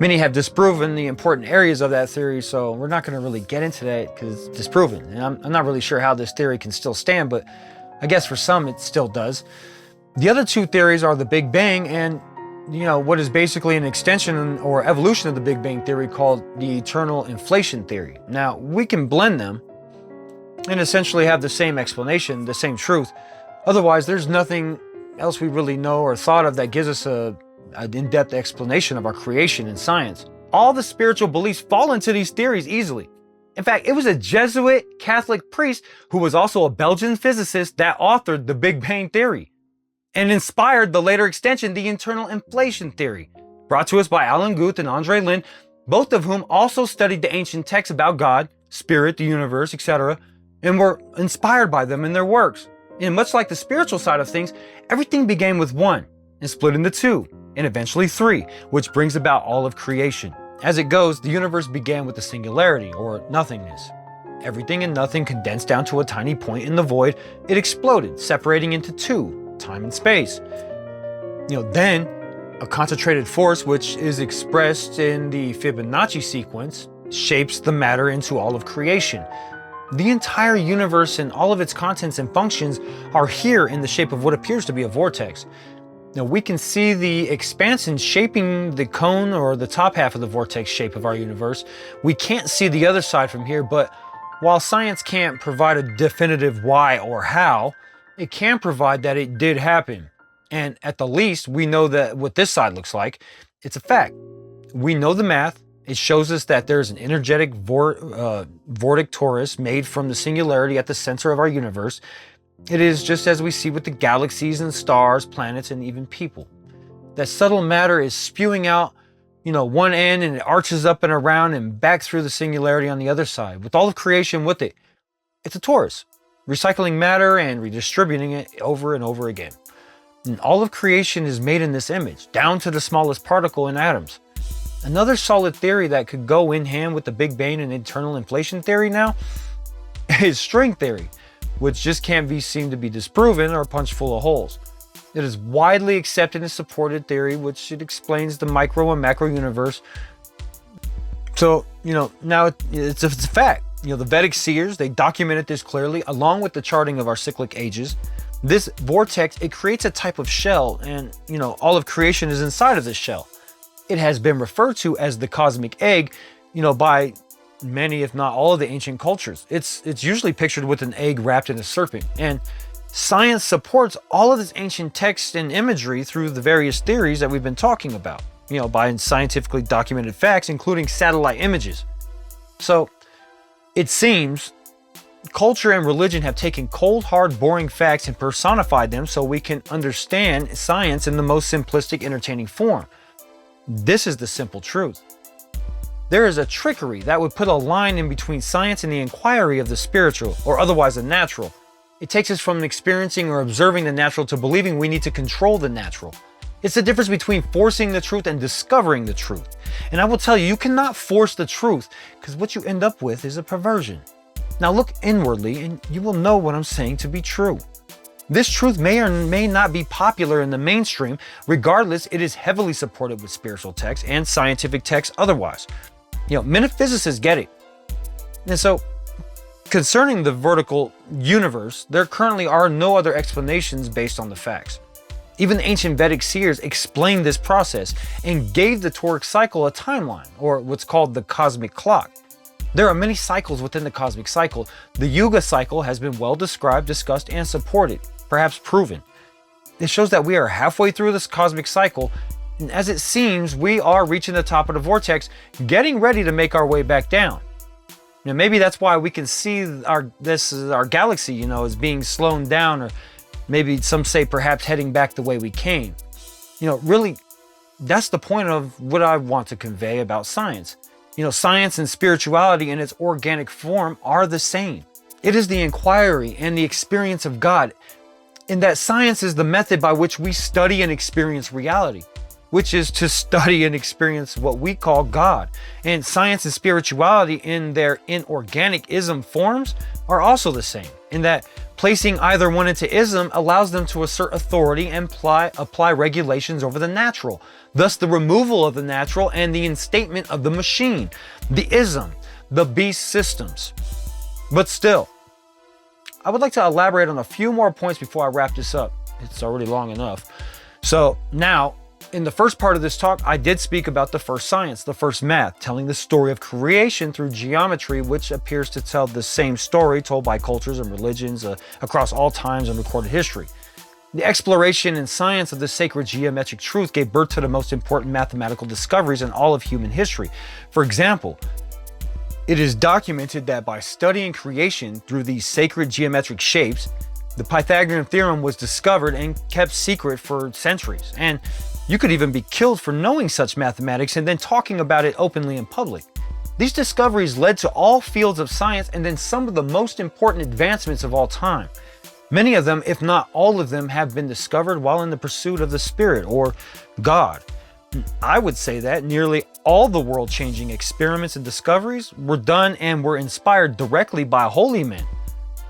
Speaker 1: Many have disproven the important areas of that theory, so we're not going to really get into that because it's disproven. And I'm not really sure how this theory can still stand, but I guess for some it still does. The other two theories are the Big Bang and, what is basically an extension or evolution of the Big Bang theory called the eternal inflation theory. Now, we can blend them and essentially have the same explanation, the same truth. Otherwise, there's nothing else we really know or thought of that gives us an in-depth explanation of our creation in science. All the spiritual beliefs fall into these theories easily. In fact, it was a Jesuit Catholic priest who was also a Belgian physicist that authored the Big Bang theory and inspired the later extension, the eternal inflation theory, brought to us by Alan Guth and Andre Linde, both of whom also studied the ancient texts about God, spirit, the universe, etc., and were inspired by them in their works. And much like the spiritual side of things, everything began with one and split into two, and eventually three, which brings about all of creation. As it goes, the universe began with the singularity, or nothingness. Everything and nothing condensed down to a tiny point in the void. It exploded, separating into two, time and space. Then A concentrated force, which is expressed in the Fibonacci sequence, shapes the matter into all of creation. The entire universe and all of its contents and functions are here in the shape of what appears to be a vortex. Now we can see the expansion shaping the cone or the top half of the vortex shape of our universe. We can't see the other side from here, but while science can't provide a definitive why or how, it can provide that it did happen. And at the least, we know that what this side looks like, it's a fact. We know the math. It shows us that there's an energetic vortic torus made from the singularity at the center of our universe. It is just as we see with the galaxies and stars, planets, and even people. That subtle matter is spewing out, one end, and it arches up and around and back through the singularity on the other side, with all of creation with it. It's a torus, recycling matter and redistributing it over and over again. And all of creation is made in this image, down to the smallest particle in atoms. Another solid theory that could go in hand with the Big Bang and internal inflation theory now is string theory, which just can't be seen to be disproven or punched full of holes. It is widely accepted and supported theory, which it explains the micro and macro universe. So, now it's a fact. The Vedic seers, they documented this clearly, along with the charting of our cyclic ages. This vortex, it creates a type of shell, and, all of creation is inside of this shell. It has been referred to as the cosmic egg, by many, if not all, of the ancient cultures. It's usually pictured with an egg wrapped in a serpent. And science supports all of this ancient text and imagery through the various theories that we've been talking about, by scientifically documented facts, including satellite images. So it seems culture and religion have taken cold, hard, boring facts and personified them so we can understand science in the most simplistic, entertaining form. This is the simple truth. There is a trickery that would put a line in between science and the inquiry of the spiritual, or otherwise the natural. It takes us from experiencing or observing the natural to believing we need to control the natural. It's the difference between forcing the truth and discovering the truth. And I will tell you, you cannot force the truth, because what you end up with is a perversion. Now look inwardly and you will know what I'm saying to be true. This truth may or may not be popular in the mainstream. Regardless, it is heavily supported with spiritual texts and scientific texts otherwise. Metaphysicists get it. And so, concerning the vertical universe, there currently are no other explanations based on the facts. Even the ancient Vedic seers explained this process and gave the toric cycle a timeline, or what's called the cosmic clock. There are many cycles within the cosmic cycle. The Yuga cycle has been well described, discussed, and supported, perhaps proven. It shows that we are halfway through this cosmic cycle, and as it seems, we are reaching the top of the vortex, getting ready to make our way back down. Now, maybe that's why we can see our galaxy, is being slowed down, or maybe some say perhaps heading back the way we came. Really, that's the point of what I want to convey about science. Science and spirituality in its organic form are the same. It is the inquiry and the experience of God, in that science is the method by which we study and experience reality, which is to study and experience what we call God. And science and spirituality in their inorganic ism forms are also the same, in that placing either one into ism allows them to assert authority and apply regulations over the natural, thus the removal of the natural and the instatement of the machine, the ism, the beast systems. But still, I would like to elaborate on a few more points before I wrap this up. It's already long enough. So now, in the first part of this talk, I did speak about the first science, the first math, telling the story of creation through geometry, which appears to tell the same story told by cultures and religions across all times and recorded history. The exploration and science of the sacred geometric truth gave birth to the most important mathematical discoveries in all of human history. For example, it is documented that by studying creation through these sacred geometric shapes, the Pythagorean theorem was discovered and kept secret for centuries. And you could even be killed for knowing such mathematics and then talking about it openly in public. These discoveries led to all fields of science and then some of the most important advancements of all time. Many of them, if not all of them, have been discovered while in the pursuit of the Spirit or God. I would say that nearly all the world-changing experiments and discoveries were done and were inspired directly by holy men,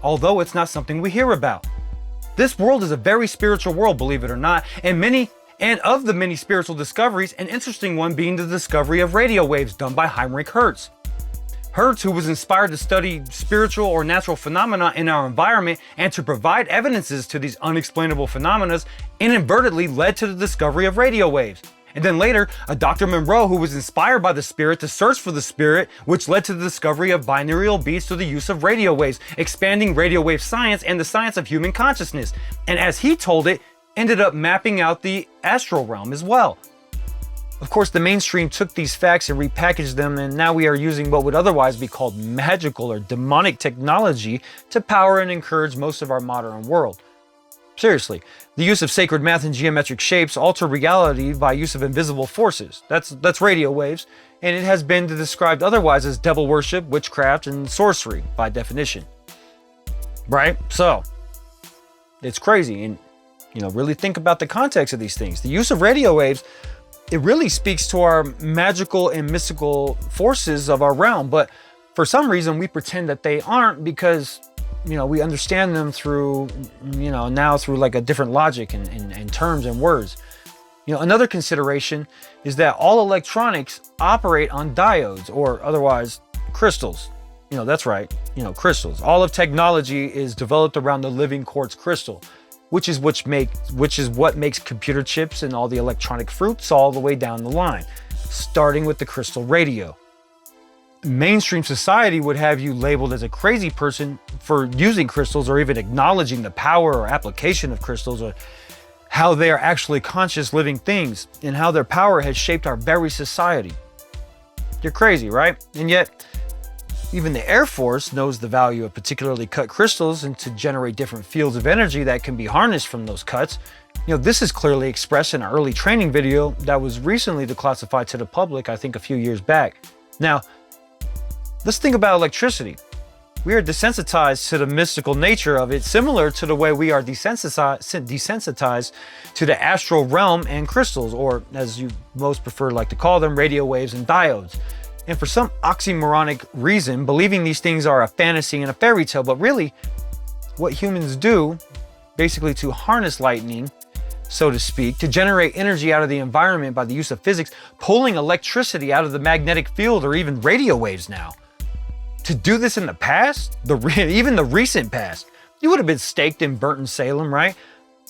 Speaker 1: although it's not something we hear about. This world is a very spiritual world, believe it or not, and many And of the many spiritual discoveries, an interesting one being the discovery of radio waves done by Heinrich Hertz. Hertz, who was inspired to study spiritual or natural phenomena in our environment and to provide evidences to these unexplainable phenomena, inadvertently led to the discovery of radio waves. And then later, a Dr. Monroe, who was inspired by the spirit to search for the spirit, which led to the discovery of binaural beats through the use of radio waves, expanding radio wave science and the science of human consciousness. And as he told it, ended up mapping out the astral realm as well. Of course, the mainstream took these facts and repackaged them, and now we are using what would otherwise be called magical or demonic technology to power and encourage most of our modern world. Seriously, the use of sacred math and geometric shapes alter reality by use of invisible forces. That's radio waves, and it has been described otherwise as devil worship, witchcraft, and sorcery by definition. Right? So, it's crazy, and really think about the context of these things. The use of radio waves, it really speaks to our magical and mystical forces of our realm, but for some reason we pretend that they aren't because, we understand them through, now through like a different logic and terms and words. Another consideration is that all electronics operate on diodes, or otherwise crystals. That's right, crystals. All of technology is developed around the living quartz crystal, which is what makes computer chips and all the electronic fruits all the way down the line, starting with the crystal radio. Mainstream society would have you labeled as a crazy person for using crystals or even acknowledging the power or application of crystals, or how they are actually conscious living things and how their power has shaped our very society. You're crazy, right? And yet, even the Air Force knows the value of particularly cut crystals and to generate different fields of energy that can be harnessed from those cuts. This is clearly expressed in an early training video that was recently declassified to the public, I think a few years back. Now, let's think about electricity. We are desensitized to the mystical nature of it, similar to the way we are desensitized to the astral realm and crystals, or as you most prefer like to call them, radio waves and diodes. And for some oxymoronic reason, believing these things are a fantasy and a fairy tale, but really what humans do, basically to harness lightning, so to speak, to generate energy out of the environment by the use of physics, pulling electricity out of the magnetic field or even radio waves now. To do this in the past, even the recent past, you would have been staked and burnt in Salem, right?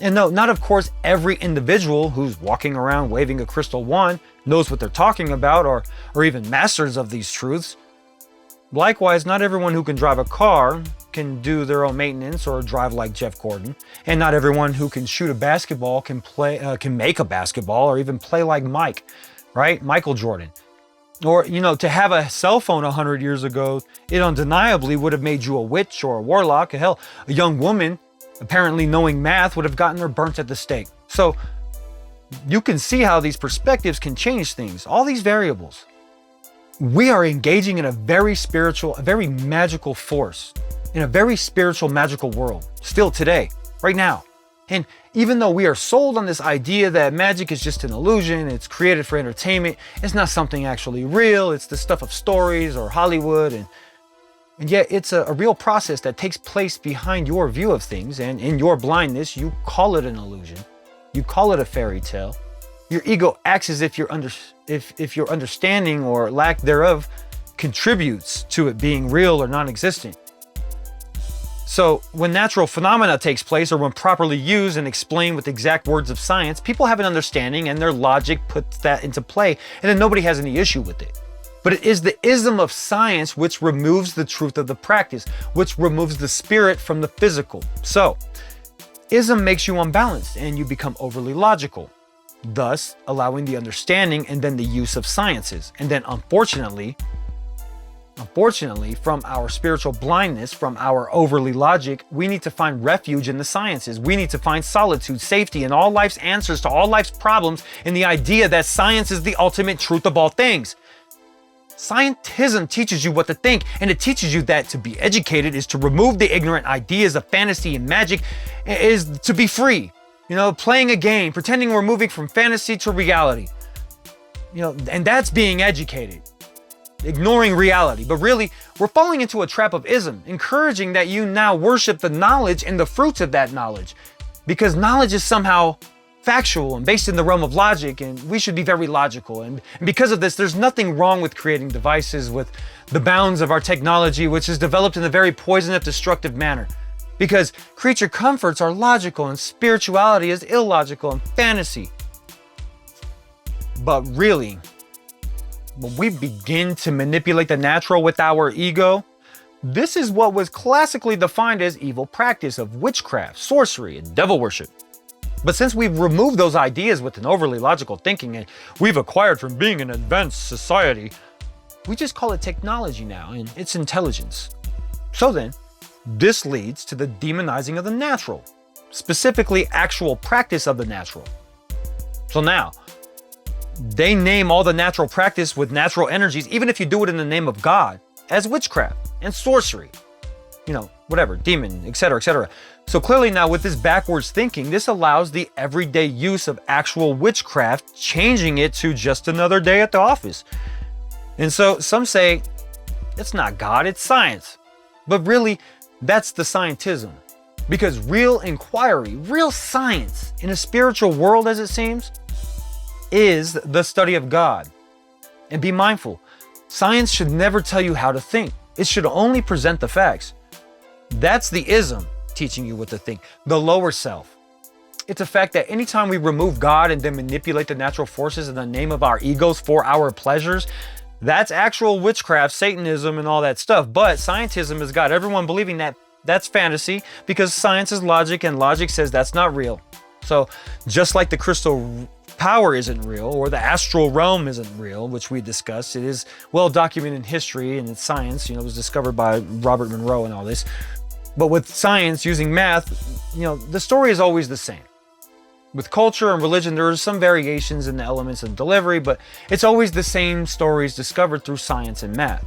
Speaker 1: And no, not of course every individual who's walking around waving a crystal wand knows what they're talking about or even masters of these truths. Likewise, not everyone who can drive a car can do their own maintenance or drive like Jeff Gordon. And not everyone who can shoot a basketball can make a basketball or even play like Mike, right? Michael Jordan. Or, to have a cell phone 100 years ago, it undeniably would have made you a witch or a warlock. Hell, a young woman apparently knowing math would have gotten her burnt at the stake. So you can see how these perspectives can change things, all these variables. We are engaging in a very spiritual, a very magical force, in a very spiritual, magical world, still today, right now. And even though we are sold on this idea that magic is just an illusion, it's created for entertainment, it's not something actually real, it's the stuff of stories or Hollywood, and yet it's a real process that takes place behind your view of things, and in your blindness, you call it an illusion. You call it a fairy tale. Your ego acts as if your understanding or lack thereof contributes to it being real or non-existent. So when natural phenomena takes place, or when properly used and explained with exact words of science, people have an understanding and their logic puts that into play, and then nobody has any issue with it. But it is the ism of science which removes the truth of the practice, which removes the spirit from the physical. So, ism makes you unbalanced and you become overly logical, thus allowing the understanding and then the use of sciences. And then unfortunately, from our spiritual blindness, from our overly logic, we need to find refuge in the sciences. We need to find solitude, safety, and all life's answers to all life's problems in the idea that science is the ultimate truth of all things. Scientism teaches you what to think, and it teaches you that to be educated is to remove the ignorant ideas of fantasy and magic, is to be free. Playing a game, pretending we're moving from fantasy to reality. And that's being educated. Ignoring reality. But really, we're falling into a trap of ism, encouraging that you now worship the knowledge and the fruits of that knowledge. Because knowledge is somehow factual and based in the realm of logic, and we should be very logical. And because of this, there's nothing wrong with creating devices with the bounds of our technology, which is developed in a very poisonous, destructive manner. Because creature comforts are logical and spirituality is illogical and fantasy. But really, when we begin to manipulate the natural with our ego, this is what was classically defined as evil practice of witchcraft, sorcery, and devil worship. But since we've removed those ideas with an overly logical thinking and we've acquired from being an advanced society, we just call it technology now and it's intelligence. So then, this leads to the demonizing of the natural, specifically actual practice of the natural. So now, they name all the natural practice with natural energies, even if you do it in the name of God, as witchcraft and sorcery. Whatever, demon, etc., etc. So clearly now with this backwards thinking, this allows the everyday use of actual witchcraft, changing it to just another day at the office. And so some say, it's not God, it's science. But really, that's the scientism. Because real inquiry, real science in a spiritual world as it seems, is the study of God. And be mindful, science should never tell you how to think. It should only present the facts. That's the ism teaching you what to think, the lower self. It's a fact that anytime we remove God and then manipulate the natural forces in the name of our egos for our pleasures, that's actual witchcraft, Satanism, and all that stuff. But scientism has got everyone believing that that's fantasy because science is logic and logic says that's not real. So just like the crystal power isn't real or the astral realm isn't real, which we discussed, it is well documented in history and in science, it was discovered by Robert Monroe and all this. But with science using math, the story is always the same. With culture and religion, there are some variations in the elements of delivery, but it's always the same stories discovered through science and math.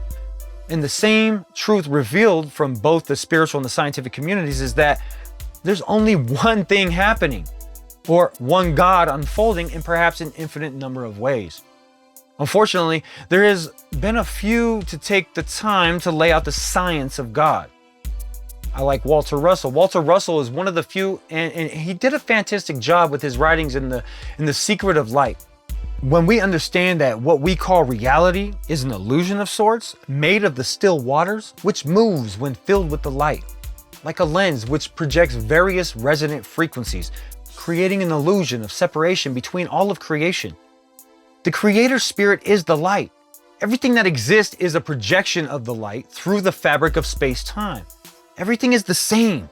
Speaker 1: And the same truth revealed from both the spiritual and the scientific communities is that there's only one thing happening, or one God unfolding in perhaps an infinite number of ways. Unfortunately, there has been a few to take the time to lay out the science of God. I like Walter Russell. Walter Russell is one of the few, and he did a fantastic job with his writings in the Secret of Light. When we understand that what we call reality is an illusion of sorts, made of the still waters, which moves when filled with the light, like a lens which projects various resonant frequencies, creating an illusion of separation between all of creation. The Creator Spirit is the light. Everything that exists is a projection of the light through the fabric of space-time. Everything is the same.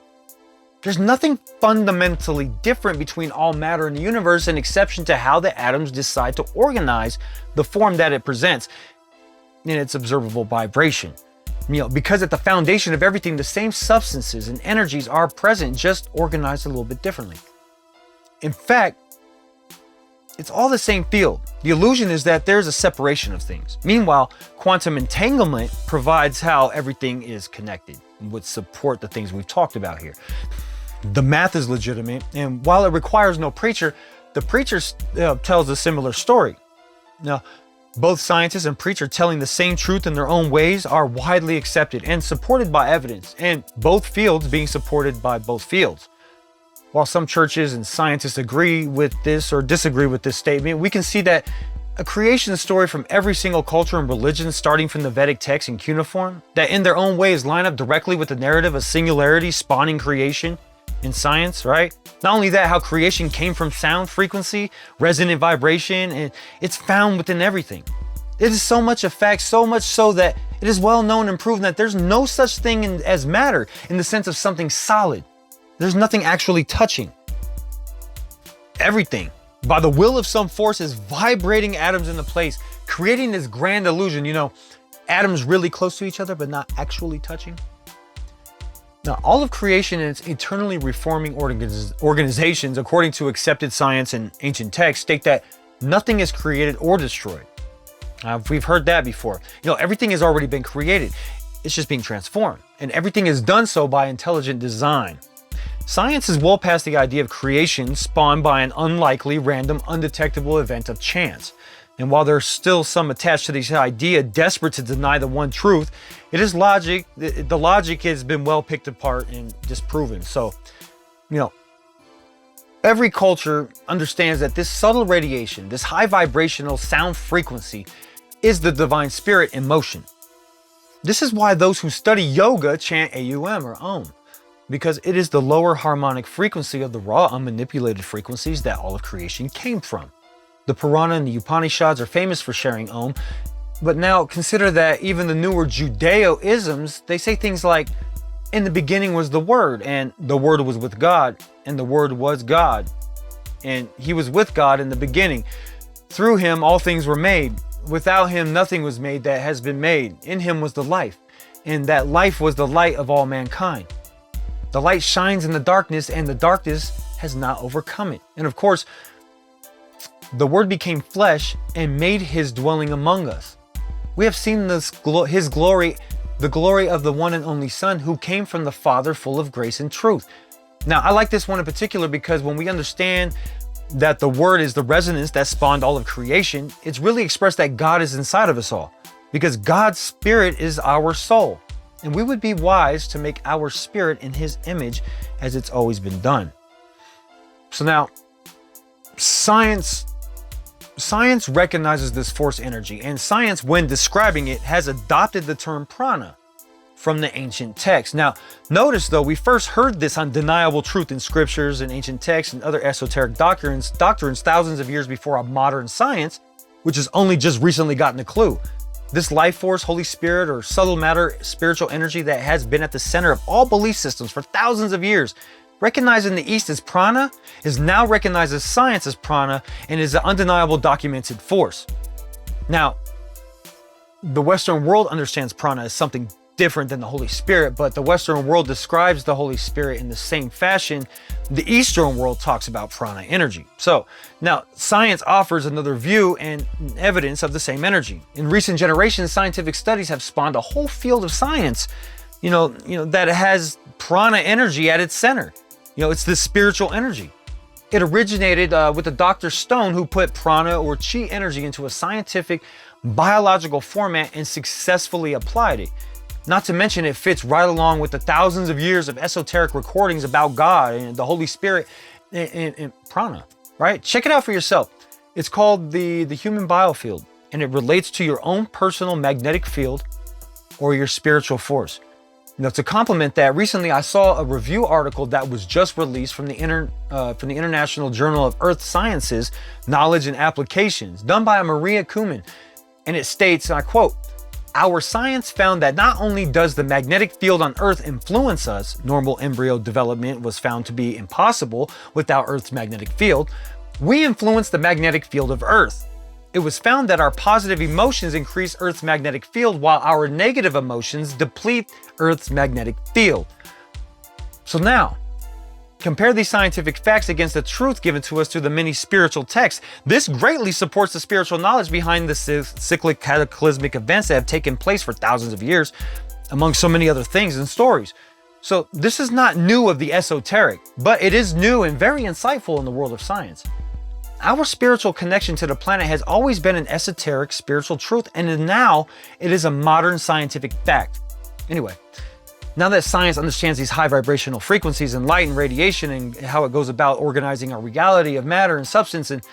Speaker 1: There's nothing fundamentally different between all matter in the universe, an exception to how the atoms decide to organize the form that it presents in its observable vibration. Because at the foundation of everything, the same substances and energies are present, just organized a little bit differently. In fact, it's all the same field. The illusion is that there's a separation of things. Meanwhile, quantum entanglement provides how everything is connected and would support the things we've talked about here. The math is legitimate, and while it requires no preacher, the preacher tells a similar story. Now, both scientists and preacher telling the same truth in their own ways are widely accepted and supported by evidence, and both fields being supported by both fields. While some churches and scientists agree with this or disagree with this statement, we can see that a creation story from every single culture and religion, starting from the Vedic text in cuneiform, that in their own ways line up directly with the narrative of singularity spawning creation in science, right? Not only that, how creation came from sound frequency, resonant vibration, and it's found within everything. It is so much a fact, so much so that it is well known and proven that there's no such thing as matter in the sense of something solid. There's nothing actually touching. Everything, by the will of some force, is vibrating atoms into place, creating this grand illusion, atoms really close to each other, but not actually touching. Now, all of creation and its eternally reforming organizations, according to accepted science and ancient texts, state that nothing is created or destroyed. We've heard that before. Everything has already been created. It's just being transformed. And everything is done so by intelligent design. Science is well past the idea of creation spawned by an unlikely, random, undetectable event of chance. And while there's still some attached to this idea, desperate to deny the one truth, it is logic. The logic has been well picked apart and disproven. So, Every culture understands that this subtle radiation, this high vibrational sound frequency, is the divine spirit in motion. This is why those who study yoga chant AUM or Om, because it is the lower harmonic frequency of the raw, unmanipulated frequencies that all of creation came from. The Purana and the Upanishads are famous for sharing Om, but now consider that even the newer Judeo-isms, they say things like, in the beginning was the Word, and the Word was with God, and the Word was God, and He was with God in the beginning. Through Him all things were made. Without Him nothing was made that has been made. In Him was the life, and that life was the light of all mankind. The light shines in the darkness, and the darkness has not overcome it. And of course, the Word became flesh and made His dwelling among us. We have seen His glory, the glory of the one and only Son who came from the Father, full of grace and truth. Now, I like this one in particular because when we understand that the Word is the resonance that spawned all of creation, it's really expressed that God is inside of us all, because God's spirit is our soul. And we would be wise to make our spirit in His image, as it's always been done. So now, science recognizes this force energy, and science, when describing it, has adopted the term prana from the ancient texts. Now, notice though, we first heard this undeniable truth in scriptures and ancient texts and other esoteric doctrines thousands of years before our modern science, which has only just recently gotten a clue. This life force, Holy Spirit, or subtle matter, spiritual energy that has been at the center of all belief systems for thousands of years, recognized in the East as prana, is now recognized as science as prana, and is an undeniable documented force. Now, the Western world understands prana as something different than the Holy Spirit, but the Western world describes the Holy Spirit in the same fashion the Eastern world talks about prana energy. So now science offers another view and evidence of the same energy. In recent generations, scientific studies have spawned a whole field of science, that has prana energy at its center. It's this spiritual energy. It originated with a Dr. Stone, who put prana or chi energy into a scientific biological format and successfully applied it. Not to mention, it fits right along with the thousands of years of esoteric recordings about God and the Holy Spirit and prana, right? Check it out for yourself. It's called the human biofield, and it relates to your own personal magnetic field or your spiritual force. To complement that, recently I saw a review article that was just released from the International Journal of Earth Sciences, Knowledge and Applications, done by Maria Kumin. And it states, and I quote, "Our science found that not only does the magnetic field on Earth influence us, normal embryo development was found to be impossible without Earth's magnetic field, we influence the magnetic field of Earth. It was found that our positive emotions increase Earth's magnetic field while our negative emotions deplete Earth's magnetic field." So now, compare these scientific facts against the truth given to us through the many spiritual texts. This greatly supports the spiritual knowledge behind the cyclic cataclysmic events that have taken place for thousands of years, among so many other things and stories. So this is not new of the esoteric, but it is new and very insightful in the world of science. Our spiritual connection to the planet has always been an esoteric spiritual truth, and now it is a modern scientific fact. Anyway, now that science understands these high vibrational frequencies and light and radiation and how it goes about organizing our reality of matter and substance, and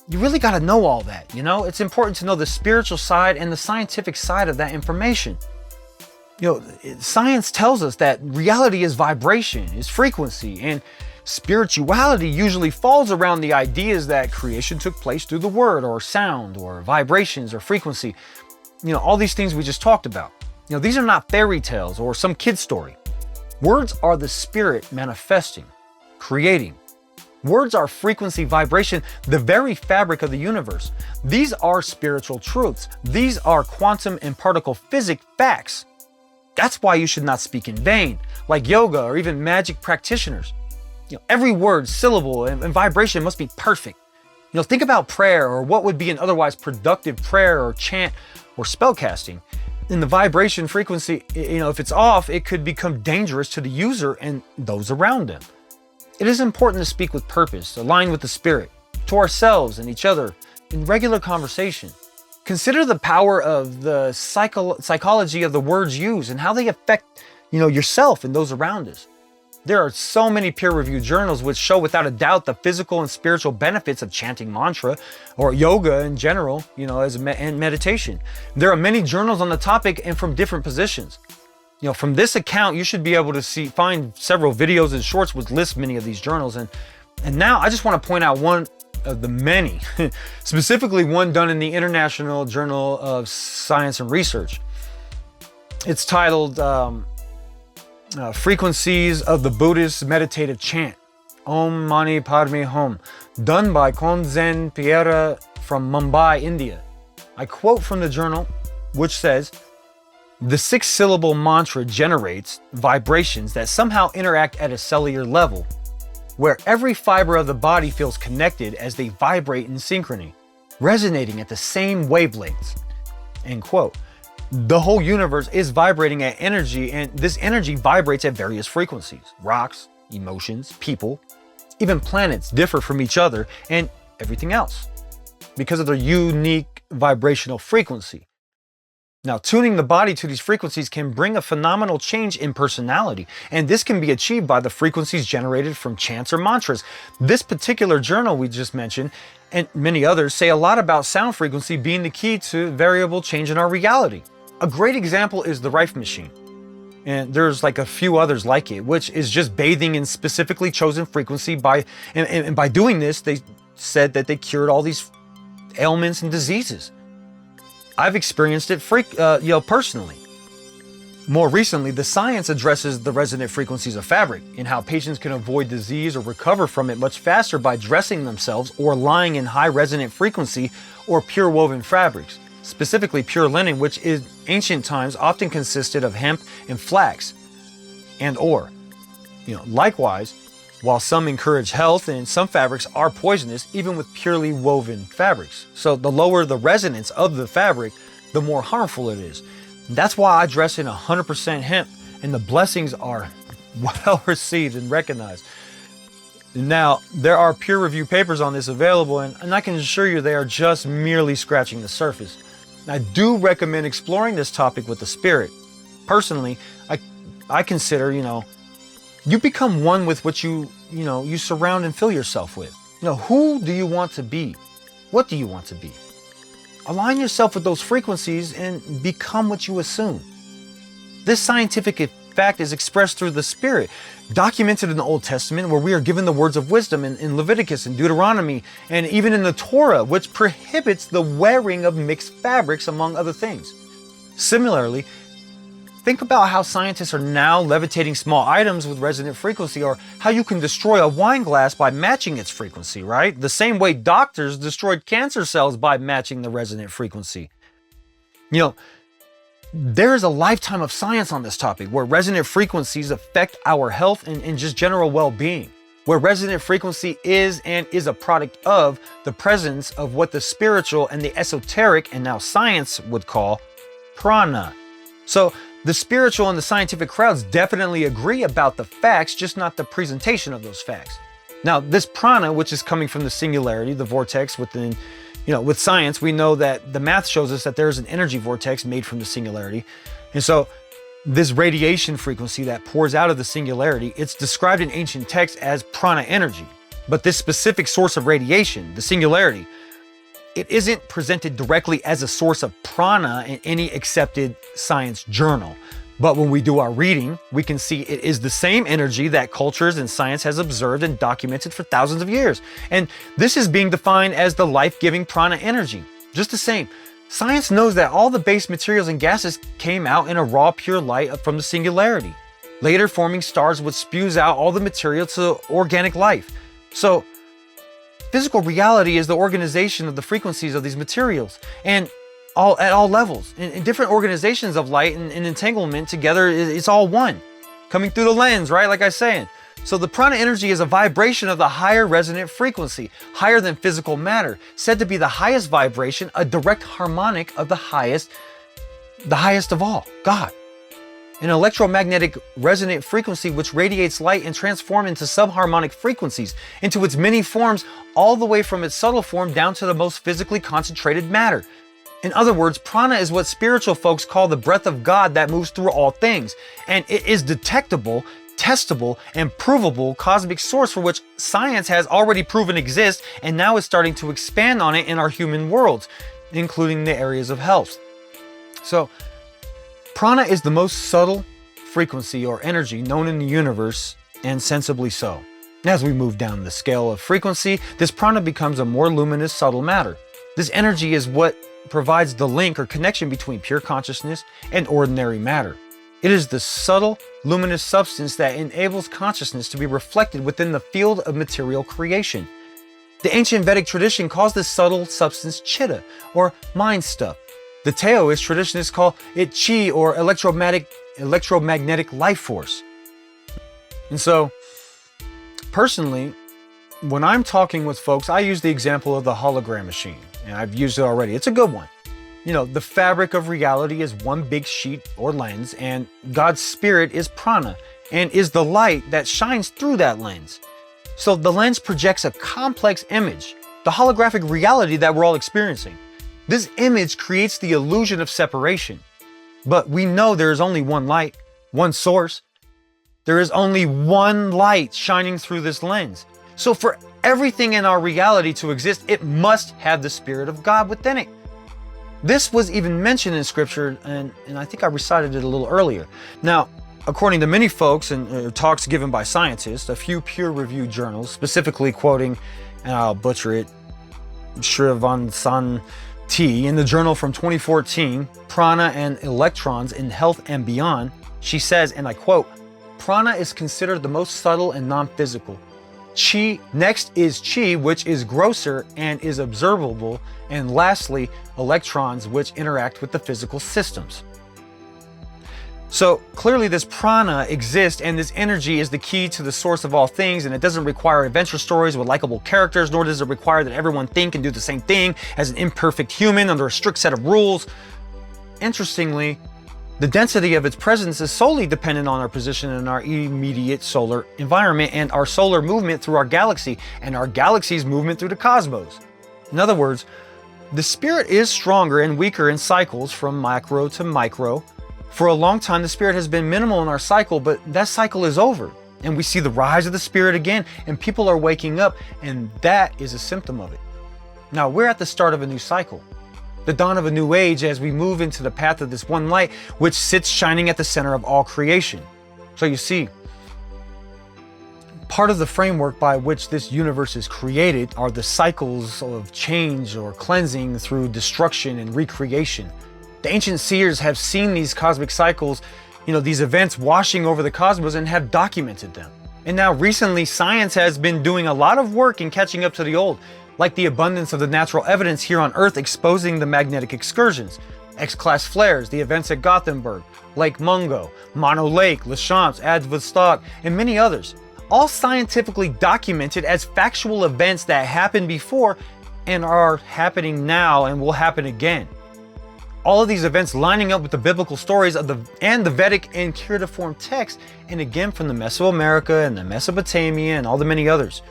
Speaker 1: you really got to know all that, It's important to know the spiritual side and the scientific side of that information. Science tells us that reality is vibration, is frequency, and spirituality usually falls around the ideas that creation took place through the word or sound or vibrations or frequency. All these things we just talked about. These are not fairy tales or some kid's story. Words are the spirit manifesting, creating. Words are frequency, vibration, the very fabric of the universe. These are spiritual truths. These are quantum and particle physics facts. That's why you should not speak in vain, like yoga or even magic practitioners. Every word, syllable, and vibration must be perfect. Think about prayer, or what would be an otherwise productive prayer or chant or spell casting. In the vibration frequency, if it's off, it could become dangerous to the user and those around them. It is important to speak with purpose, aligned with the spirit, to ourselves and each other in regular conversation. Consider the power of the psychology of the words used and how they affect, yourself and those around us. There are so many peer-reviewed journals which show without a doubt the physical and spiritual benefits of chanting mantra or yoga in general, and meditation. There are many journals on the topic and from different positions. From this account, you should be able to find several videos and shorts which list many of these journals. And now I just want to point out one of the many, specifically one done in the International Journal of Science and Research. It's titled Frequencies of the Buddhist Meditative Chant, Om Mani Padme Hum, done by Konzen Piera from Mumbai, India. I quote from the journal, which says, "The 6-syllable mantra generates vibrations that somehow interact at a cellular level, where every fiber of the body feels connected as they vibrate in synchrony, resonating at the same wavelengths." End quote. The whole universe is vibrating at energy, and this energy vibrates at various frequencies. Rocks, emotions, people, even planets differ from each other, and everything else because of their unique vibrational frequency. Now, tuning the body to these frequencies can bring a phenomenal change in personality, and this can be achieved by the frequencies generated from chants or mantras. This particular journal we just mentioned, and many others, say a lot about sound frequency being the key to variable change in our reality. A great example is the Rife machine, and there's like a few others like it, which is just bathing in specifically chosen frequency and by doing this, they said that they cured all these ailments and diseases. I've experienced it personally. More recently, the science addresses the resonant frequencies of fabric and how patients can avoid disease or recover from it much faster by dressing themselves or lying in high resonant frequency or pure woven fabrics, specifically pure linen, which in ancient times often consisted of hemp and flax and ore. Likewise, while some encourage health and some fabrics are poisonous, even with purely woven fabrics. So the lower the resonance of the fabric, the more harmful it is. That's why I dress in 100% hemp, and the blessings are well received and recognized. Now, there are peer-reviewed papers on this available, and I can assure you they are just merely scratching the surface. I do recommend exploring this topic with the spirit. Personally, I consider, you become one with what you surround and fill yourself with. Who do you want to be? What do you want to be? Align yourself with those frequencies and become what you assume. This scientific fact is expressed through the Spirit, documented in the Old Testament, where we are given the words of wisdom in Leviticus and Deuteronomy, and even in the Torah, which prohibits the wearing of mixed fabrics, among other things. Similarly, think about how scientists are now levitating small items with resonant frequency, or how you can destroy a wine glass by matching its frequency, right? The same way doctors destroyed cancer cells by matching the resonant frequency. There is a lifetime of science on this topic, where resonant frequencies affect our health and just general well-being, where resonant frequency is a product of the presence of what the spiritual and the esoteric, and now science, would call prana. So the spiritual and the scientific crowds definitely agree about the facts, just not the presentation of those facts. Now, this prana, which is coming from the singularity, the vortex within, with science, we know that the math shows us that there's an energy vortex made from the singularity. And so this radiation frequency that pours out of the singularity, it's described in ancient texts as prana energy. But this specific source of radiation, the singularity, it isn't presented directly as a source of prana in any accepted science journal. But when we do our reading, we can see it is the same energy that cultures and science has observed and documented for thousands of years. And this is being defined as the life-giving prana energy. Just the same, science knows that all the base materials and gases came out in a raw, pure light from the singularity, later forming stars which spews out all the material to organic life. So, physical reality is the organization of the frequencies of these materials, and at all levels. In different organizations of light and entanglement together, it's all one, coming through the lens, right? Like I was saying. So the prana energy is a vibration of the higher resonant frequency, higher than physical matter, said to be the highest vibration, a direct harmonic of the highest of all, God. An electromagnetic resonant frequency which radiates light and transforms into subharmonic frequencies, into its many forms, all the way from its subtle form down to the most physically concentrated matter. In other words, prana is what spiritual folks call the breath of God that moves through all things, and it is detectable, testable and provable cosmic source for which science has already proven exists and now is starting to expand on it in our human worlds, including the areas of health. So, prana is the most subtle frequency or energy known in the universe, and sensibly so. As we move down the scale of frequency, this prana becomes a more luminous, subtle matter. This energy is what provides the link or connection between pure consciousness and ordinary matter. It is the subtle, luminous substance that enables consciousness to be reflected within the field of material creation. The ancient Vedic tradition calls this subtle substance chitta, or mind stuff. The Taoist traditionists call it chi, or electromagnetic life force. And so, personally, when I'm talking with folks, I use the example of the hologram machine, and I've used it already. It's a good one. You know, the fabric of reality is one big sheet or lens, and God's spirit is prana and is the light that shines through that lens. So the lens projects a complex image, the holographic reality that we're all experiencing. This image creates the illusion of separation. But we know there is only one light, one source. There is only one light shining through this lens. So for everything in our reality to exist, it must have the Spirit of God within it. This was even mentioned in Scripture, and I think I recited it a little earlier. Now, according to many folks and talks given by scientists, a few peer-reviewed journals, specifically quoting, and I'll butcher it, Srivansan T, in the journal from 2014, Prana and Electrons in Health and Beyond, she says, and I quote, "Prana is considered the most subtle and non-physical. Chi, next is chi, which is grosser and is observable, and lastly, electrons, which interact with the physical systems." So clearly this prana exists, and this energy is the key to the source of all things, and it doesn't require adventure stories with likable characters, nor does it require that everyone think and do the same thing as an imperfect human under a strict set of rules. Interestingly, the density of its presence is solely dependent on our position in our immediate solar environment and our solar movement through our galaxy and our galaxy's movement through the cosmos. In other words, the spirit is stronger and weaker in cycles from macro to micro. For a long time, the spirit has been minimal in our cycle, but that cycle is over. And we see the rise of the spirit again, and people are waking up, and that is a symptom of it. Now, we're at the start of a new cycle. The dawn of a new age as we move into the path of this one light, which sits shining at the center of all creation. So you see, part of the framework by which this universe is created are the cycles of change or cleansing through destruction and recreation. The ancient seers have seen these cosmic cycles, these events washing over the cosmos, and have documented them. And now recently, science has been doing a lot of work in catching up to the old, like the abundance of the natural evidence here on Earth exposing the magnetic excursions, X-class flares, the events at Gothenburg, Lake Mungo, Mono Lake, Lachance, Advostok, and many others, all scientifically documented as factual events that happened before and are happening now and will happen again. All of these events lining up with the biblical stories of the Vedic and cuneiform texts, and again from the Mesoamerica and the Mesopotamia and all the many others.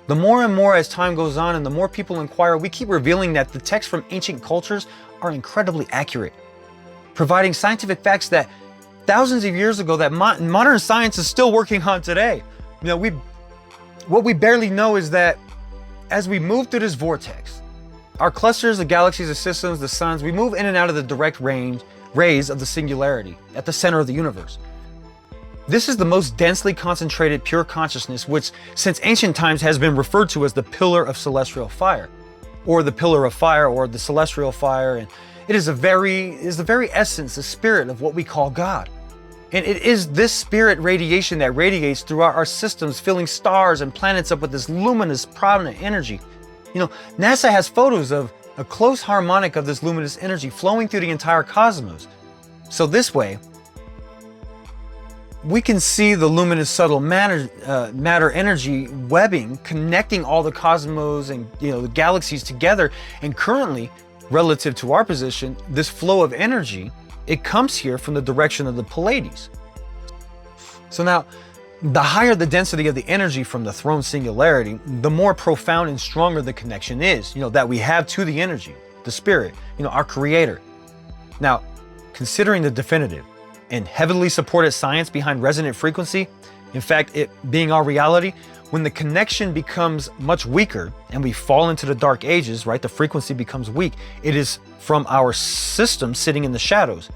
Speaker 1: The more and more as time goes on and the more people inquire, we keep revealing that the texts from ancient cultures are incredibly accurate, providing scientific facts that thousands of years ago that modern science is still working on today. What we barely know is that as we move through this vortex, our clusters, the galaxies, the systems, the suns, we move in and out of the direct rays of the singularity at the center of the universe. This is the most densely concentrated pure consciousness, which since ancient times has been referred to as the pillar of celestial fire, or the pillar of fire, or the celestial fire. And it is the very essence, the spirit of what we call God. And it is this spirit radiation that radiates throughout our systems, filling stars and planets up with this luminous, prominent energy. NASA has photos of a close harmonic of this luminous energy flowing through the entire cosmos. So this way, we can see the luminous subtle matter energy webbing, connecting all the cosmos and the galaxies together. And currently, relative to our position, this flow of energy, it comes here from the direction of the Pleiades. So now, the higher the density of the energy from the throne singularity, the more profound and stronger the connection is, that we have to the energy, the spirit, our creator. Now, considering the definitive, and heavily supported science behind resonant frequency, in fact, it being our reality, when the connection becomes much weaker and we fall into the dark ages, right, the frequency becomes weak. It is from our system sitting in the shadows,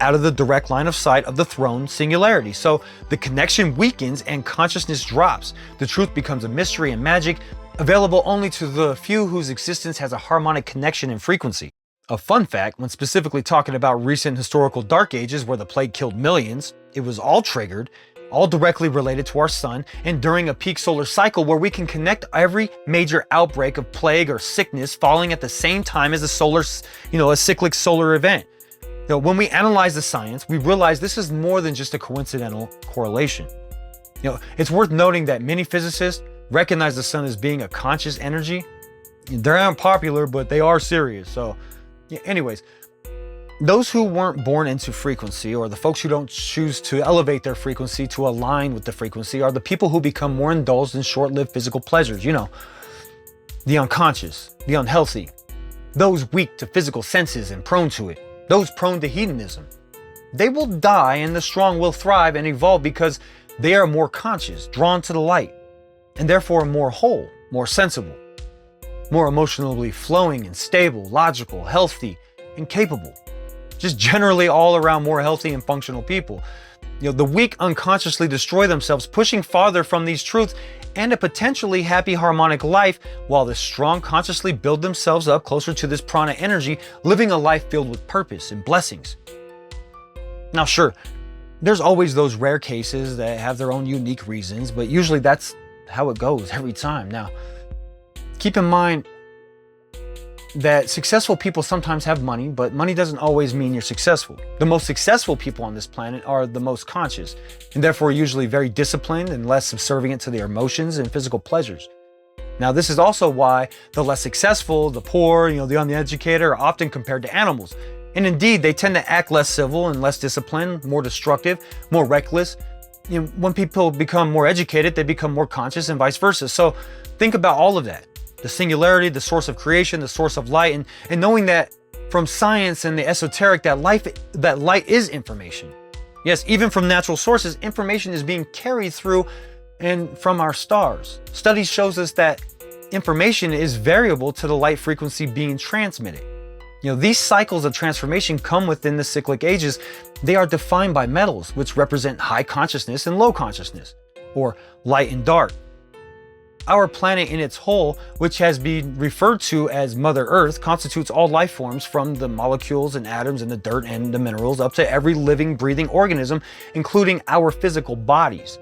Speaker 1: out of the direct line of sight of the throne singularity. So the connection weakens and consciousness drops. The truth becomes a mystery and magic, available only to the few whose existence has a harmonic connection and frequency. A fun fact, when specifically talking about recent historical dark ages where the plague killed millions, it was all triggered, all directly related to our sun, and during a peak solar cycle where we can connect every major outbreak of plague or sickness falling at the same time as a cyclic solar event. When we analyze the science, we realize this is more than just a coincidental correlation. It's worth noting that many physicists recognize the sun as being a conscious energy. They're unpopular, but they are serious. So, anyways, those who weren't born into frequency, or the folks who don't choose to elevate their frequency to align with the frequency, are the people who become more indulged in short-lived physical pleasures. The unconscious, the unhealthy, those weak to physical senses and prone to it. Those prone to hedonism. They will die and the strong will thrive and evolve because they are more conscious, drawn to the light, and therefore more whole, more sensible, more emotionally flowing and stable, logical, healthy, and capable. Just generally all around more healthy and functional people. The weak unconsciously destroy themselves, pushing farther from these truths and a potentially happy harmonic life, while the strong consciously build themselves up closer to this prana energy, living a life filled with purpose and blessings. Now sure, there's always those rare cases that have their own unique reasons, but usually that's how it goes every time. Now, keep in mind that successful people sometimes have money, but money doesn't always mean you're successful. The most successful people on this planet are the most conscious, and therefore usually very disciplined and less subservient to their emotions and physical pleasures. Now, this is also why the less successful, the poor, the uneducated are often compared to animals. And indeed, they tend to act less civil and less disciplined, more destructive, more reckless. When people become more educated, they become more conscious and vice versa. So think about all of that. The singularity, the source of creation, the source of light, and knowing that from science and the esoteric that light is information. Yes, even from natural sources, information is being carried through and from our stars. Studies shows us that information is variable to the light frequency being transmitted. These cycles of transformation come within the cyclic ages. They are defined by metals, which represent high consciousness and low consciousness, or light and dark. Our planet in its whole, which has been referred to as Mother Earth, constitutes all life forms from the molecules and atoms in the dirt and the minerals up to every living, breathing organism, including our physical bodies.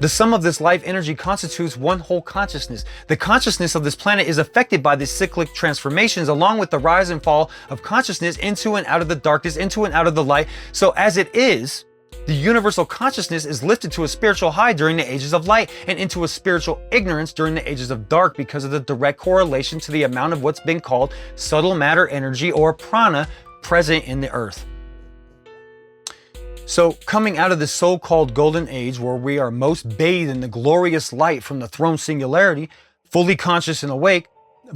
Speaker 1: The sum of this life energy constitutes one whole consciousness. The consciousness of this planet is affected by these cyclic transformations, along with the rise and fall of consciousness into and out of the darkness, into and out of the light. So as it is, the universal consciousness is lifted to a spiritual high during the ages of light and into a spiritual ignorance during the ages of dark because of the direct correlation to the amount of what's been called subtle matter energy, or prana, present in the earth. So coming out of this so-called golden age where we are most bathed in the glorious light from the throne singularity, fully conscious and awake,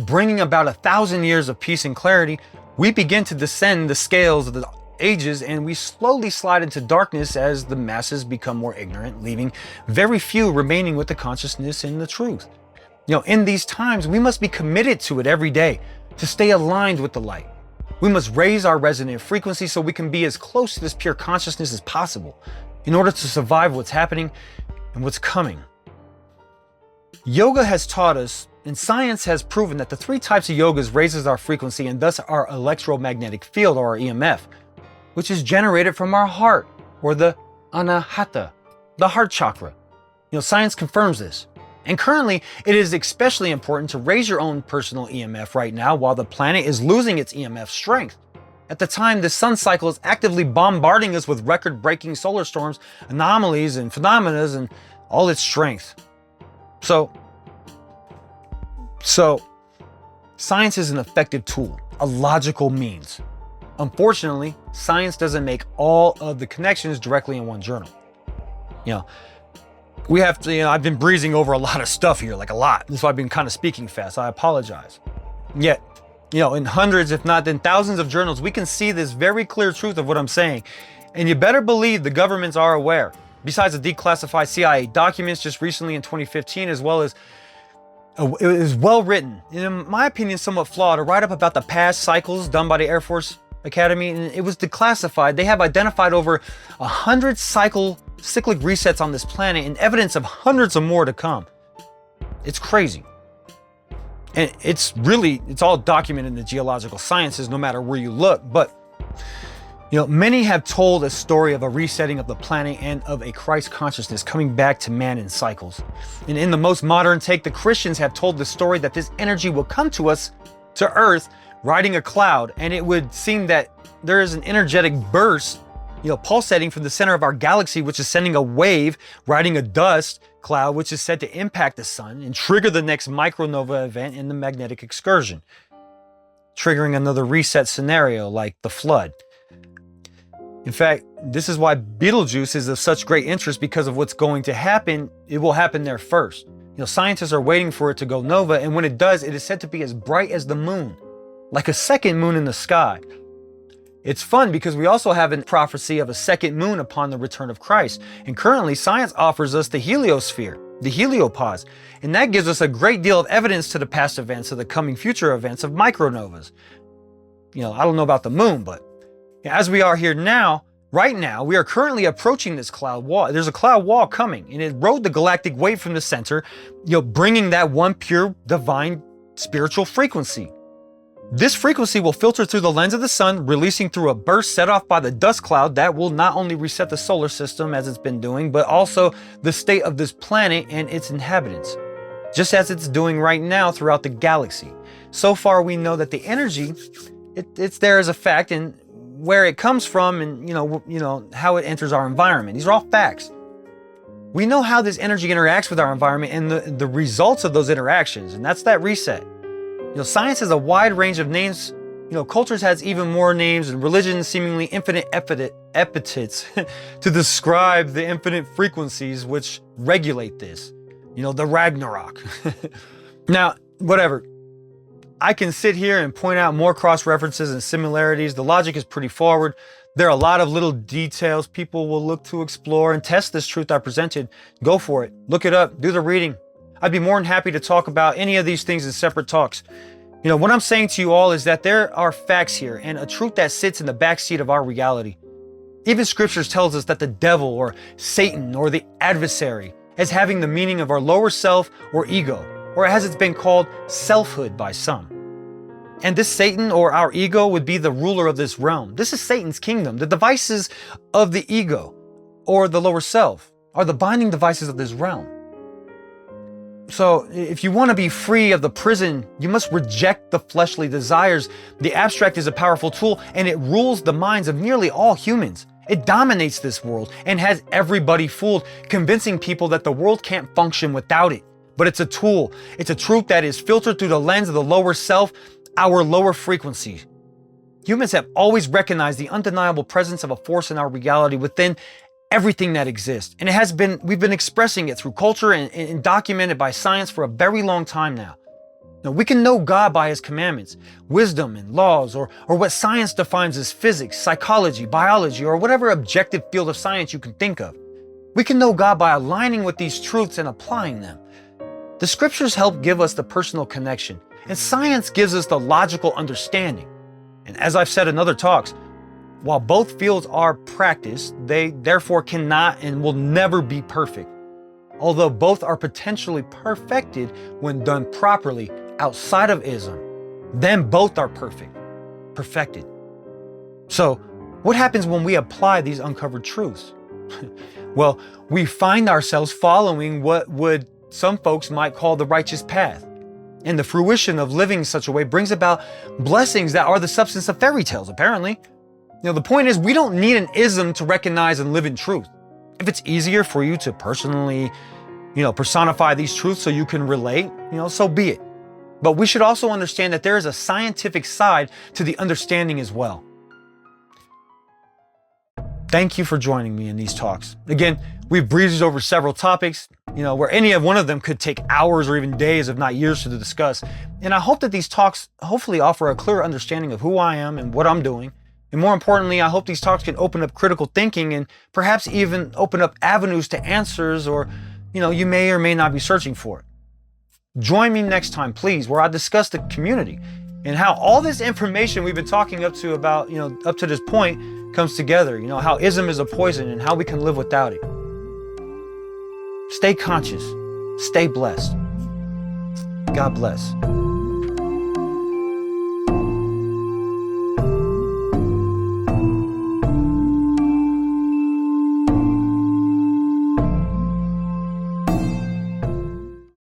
Speaker 1: bringing about 1,000 years of peace and clarity, we begin to descend the scales of the ages, and we slowly slide into darkness as the masses become more ignorant, leaving very few remaining with the consciousness and the truth. In these times, we must be committed to it every day to stay aligned with the light. We must raise our resonant frequency so we can be as close to this pure consciousness as possible in order to survive what's happening and what's coming. Yoga has taught us, and science has proven, that the 3 types of yogas raises our frequency and thus our electromagnetic field, or our EMF, which is generated from our heart, or the anahata, the heart chakra. Science confirms this. And currently, it is especially important to raise your own personal EMF right now while the planet is losing its EMF strength. At the time, the sun cycle is actively bombarding us with record-breaking solar storms, anomalies, and phenomena, and all its strength. So, science is an effective tool, a logical means. Unfortunately, science doesn't make all of the connections directly in one journal. We have to, I've been breezing over a lot of stuff here, like a lot. That's why I've been kind of speaking fast. I apologize. Yet, in hundreds, if not then thousands of journals, we can see this very clear truth of what I'm saying. And you better believe the governments are aware. Besides the declassified CIA documents just recently in 2015, as well as it was well written, and in my opinion somewhat flawed, a write-up about the past cycles done by the Air Force Academy, and it was declassified. They have identified over 100 cyclic resets on this planet and evidence of hundreds of more to come. It's crazy. And it's all documented in the geological sciences, no matter where you look. But many have told a story of a resetting of the planet and of a Christ consciousness coming back to man in cycles. And in the most modern take, the Christians have told the story that this energy will come to us, to Earth, riding a cloud. And it would seem that there is an energetic burst, pulsating from the center of our galaxy, which is sending a wave, riding a dust cloud, which is said to impact the sun and trigger the next micronova event in the magnetic excursion, triggering another reset scenario like the flood. In fact, this is why Betelgeuse is of such great interest, because of what's going to happen. It will happen there first. Scientists are waiting for it to go nova, and when it does, it is said to be as bright as the moon, like a second moon in the sky. It's fun because we also have a prophecy of a second moon upon the return of Christ. And currently, science offers us the heliosphere, the heliopause, and that gives us a great deal of evidence to the past events of the coming future events of micronovas. I don't know about the moon, but as we are here now, right now, we are currently approaching this cloud wall. There's a cloud wall coming, and it rode the galactic wave from the center, bringing that one pure, divine, spiritual frequency. This frequency will filter through the lens of the sun, releasing through a burst set off by the dust cloud that will not only reset the solar system as it's been doing, but also the state of this planet and its inhabitants, just as it's doing right now throughout the galaxy. So far, we know that the energy, it's there as a fact, and where it comes from, and how it enters our environment. These are all facts. We know how this energy interacts with our environment and the results of those interactions, and that's that reset. Science has a wide range of names. Cultures has even more names, and religion seemingly infinite epithets to describe the infinite frequencies which regulate this. The Ragnarok. Now, whatever. I can sit here and point out more cross references and similarities. The logic is pretty forward. There are a lot of little details people will look to explore and test this truth I presented. Go for it. Look it up. Do the reading. I'd be more than happy to talk about any of these things in separate talks. What I'm saying to you all is that there are facts here and a truth that sits in the backseat of our reality. Even scriptures tells us that the devil or Satan or the adversary as having the meaning of our lower self or ego, or as it's been called, selfhood by some. And this Satan or our ego would be the ruler of this realm. This is Satan's kingdom. The devices of the ego or the lower self are the binding devices of this realm. So if you want to be free of the prison, you must reject the fleshly desires. The abstract is a powerful tool, and it rules the minds of nearly all humans. It dominates this world and has everybody fooled, convincing people that the world can't function without it. But it's a tool. It's a truth that is filtered through the lens of the lower self, our lower frequency. Humans have always recognized the undeniable presence of a force in our reality within everything that exists. And we've been expressing it through culture and documented by science for a very long time now. Now, we can know God by his commandments, wisdom and laws, or what science defines as physics, psychology, biology, or whatever objective field of science you can think of. We can know God by aligning with these truths and applying them. The scriptures help give us the personal connection, and science gives us the logical understanding. And as I've said in other talks, while both fields are practiced, they therefore cannot and will never be perfect. Although both are potentially perfected when done properly outside of ISM, then both are perfected. So what happens when we apply these uncovered truths? Well, we find ourselves following what some folks might call the righteous path. And the fruition of living such a way brings about blessings that are the substance of fairy tales, apparently. The point is, we don't need an ism to recognize and live in truth. If it's easier for you to personally, personify these truths so you can relate, so be it. But we should also understand that there is a scientific side to the understanding as well. Thank you for joining me in these talks. Again, we've breezed over several topics, where any of one of them could take hours or even days, if not years, to discuss. And I hope that these talks hopefully offer a clear understanding of who I am and what I'm doing, And more importantly, I hope these talks can open up critical thinking and perhaps even open up avenues to answers or, you may or may not be searching for it. Join me next time, please, where I discuss the community and how all this information we've been talking up to this point comes together. How ISM is a poison and how we can live without it. Stay conscious. Stay blessed. God bless.